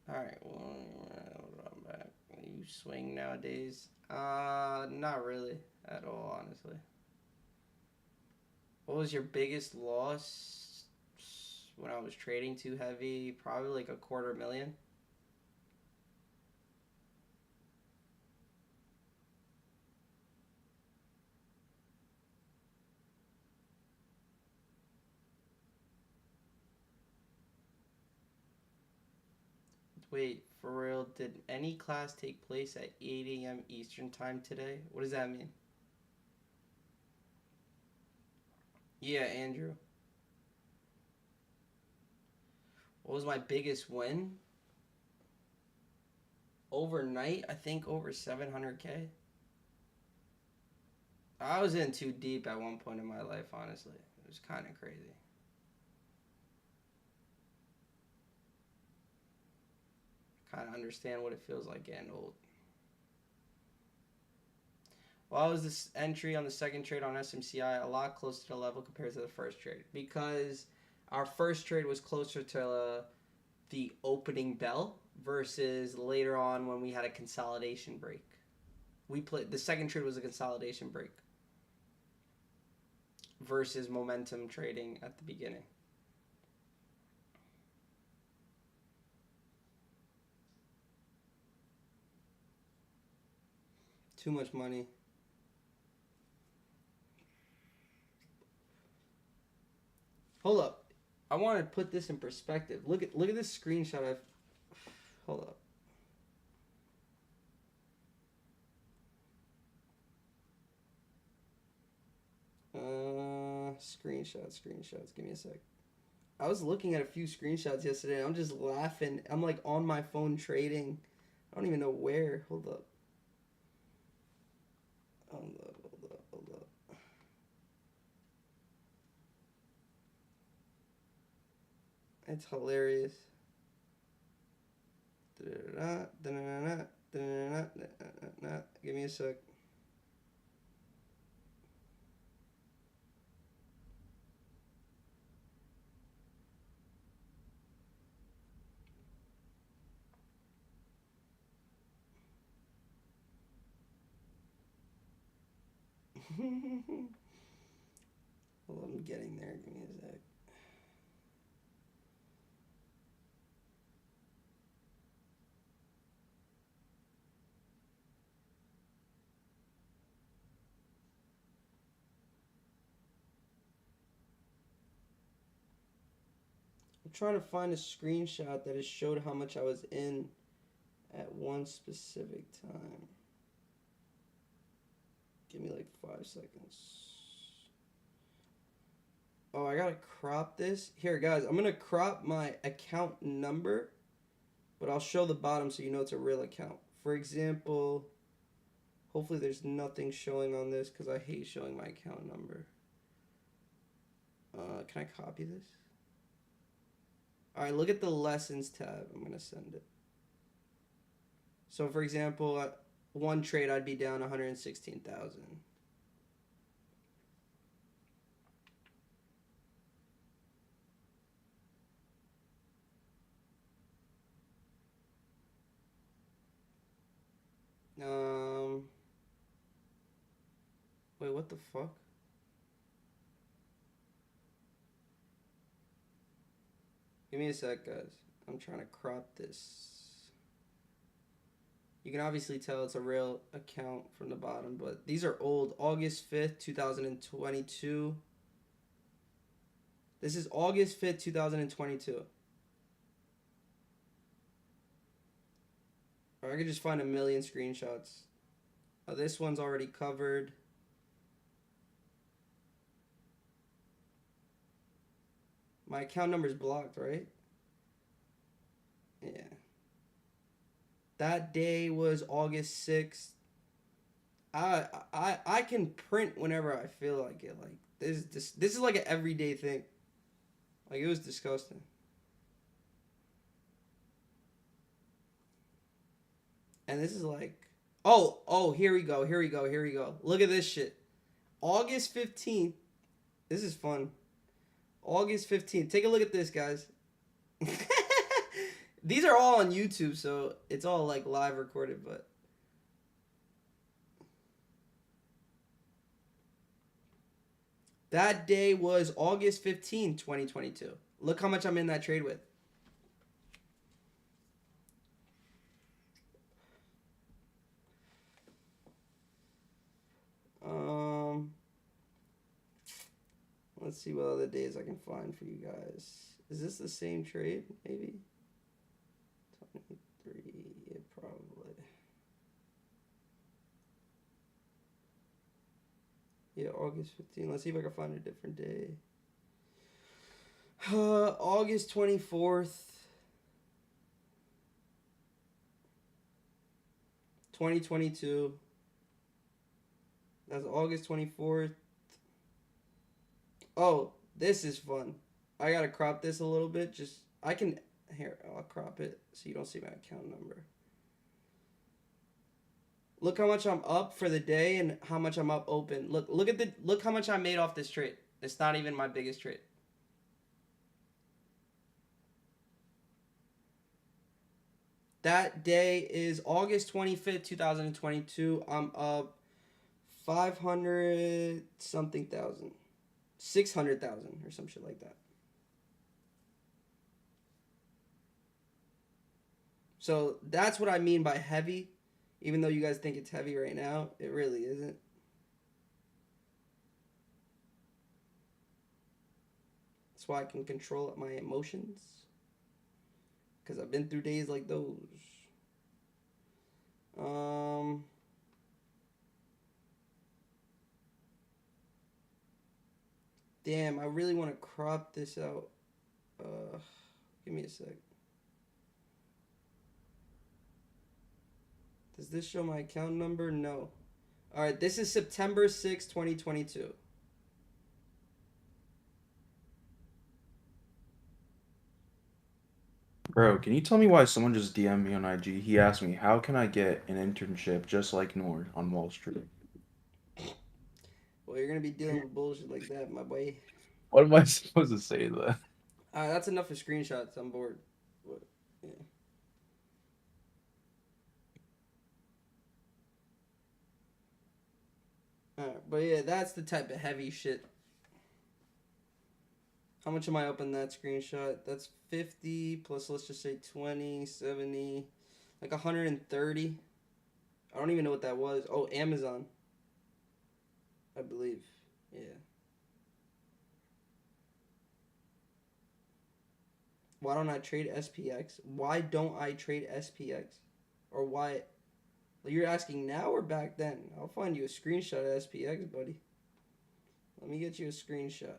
All right. Well, I'm back. You swing nowadays? Not really at all, honestly. What was your biggest loss when I was trading too heavy? Probably like $250,000. Wait, for real? Did any class take place at 8 a.m. Eastern time today? What does that mean? Yeah, Andrew. What was my biggest win? Overnight, I think over 700K. I was in too deep at one point in my life, honestly. It was kind of crazy. Kind of understand what it feels like getting old. Why was this entry on the second trade on SMCI a lot closer to the level compared to the first trade? Because our first trade was closer to the opening bell versus later on when we had a consolidation break. The second trade was a consolidation break versus momentum trading at the beginning. Too much money. Hold up. I want to put this in perspective. Look at this screenshot I've... Hold up. Screenshots. Give me a sec. I was looking at a few screenshots yesterday. I'm just laughing. I'm like on my phone trading. I don't even know where. Hold up. It's hilarious. Give me a sec. Well, I'm getting there. Give me a sec. trying to find a screenshot that has showed how much I was in at one specific time. Give me like 5 seconds. Oh, I gotta crop this. Here, guys, I'm gonna crop my account number, but I'll show the bottom so you know it's a real account. For example, hopefully there's nothing showing on this because I hate showing my account number. Can I copy this? All right, look at the lessons tab. I'm gonna send it. So, for example, at one trade, I'd be down 116,000. Wait, what the fuck? Give me a sec, guys. I'm trying to crop this. You can obviously tell it's a real account from the bottom, but these are old. August 5th, 2022. This is August 5th, 2022. Or I could just find a million screenshots. Oh, this one's already covered. My account number's blocked, right? Yeah. That day was August 6th. I can print whenever I feel like it. Like this is like an everyday thing. Like it was disgusting. And this is like, oh, here we go. Look at this shit. August 15th. This is fun. August 15th. Take a look at this, guys. These are all on YouTube, so it's all like live recorded, but that day was August 15th, 2022. Look how much I'm in that trade with. Let's see what other days I can find for you guys. Is this the same trade? Maybe 23. Yeah, probably. Yeah, August 15th. Let's see if I can find a different day. August 24th. 2022. That's August 24th. Oh, this is fun. I gotta crop this a little bit. Here, I'll crop it so you don't see my account number. Look how much I'm up for the day and how much I'm up open. Look how much I made off this trade. It's not even my biggest trade. That day is August 25th, 2022. I'm up 500 something thousand. 600,000 or some shit like that. So that's what I mean by heavy. Even though you guys think it's heavy right now, it really isn't. That's why I can control my emotions. Because I've been through days like those. Damn, I really want to crop this out. Give me a sec. Does this show my account number? No. Alright, this is September 6, 2022. Bro, can you tell me why someone just DM'd me on IG? He asked me, how can I get an internship just like Nour on Wall Street? Well, you're going to be dealing with bullshit like that, my boy. What am I supposed to say to that? That's enough for screenshots. I'm bored. But, yeah. Alright, but yeah, that's the type of heavy shit. How much am I up in that screenshot? That's 50 plus, let's just say 20, 70, like 130. I don't even know what that was. Oh, Amazon. I believe. Yeah. Why don't I trade SPX? Why don't I trade SPX? Or why? You're asking now or back then? I'll find you a screenshot of SPX, buddy. Let me get you a screenshot.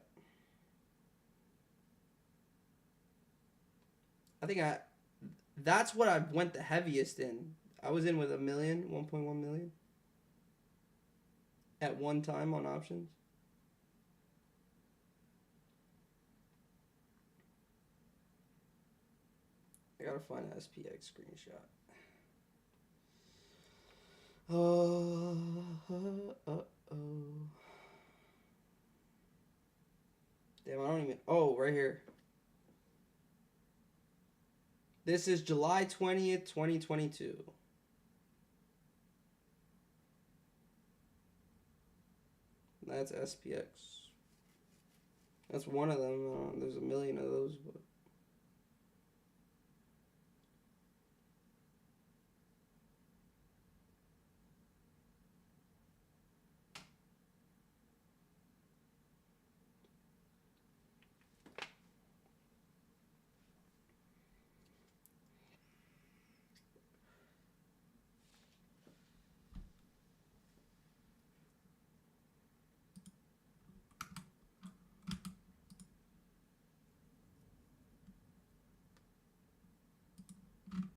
That's what I went the heaviest in. I was in with 1 million, 1.1 million. At one time on options. I gotta find an SPX screenshot. Oh. Damn, I don't even... Oh, right here. This is July 20th, 2022. That's SPX. That's one of them. There's a million of those, but...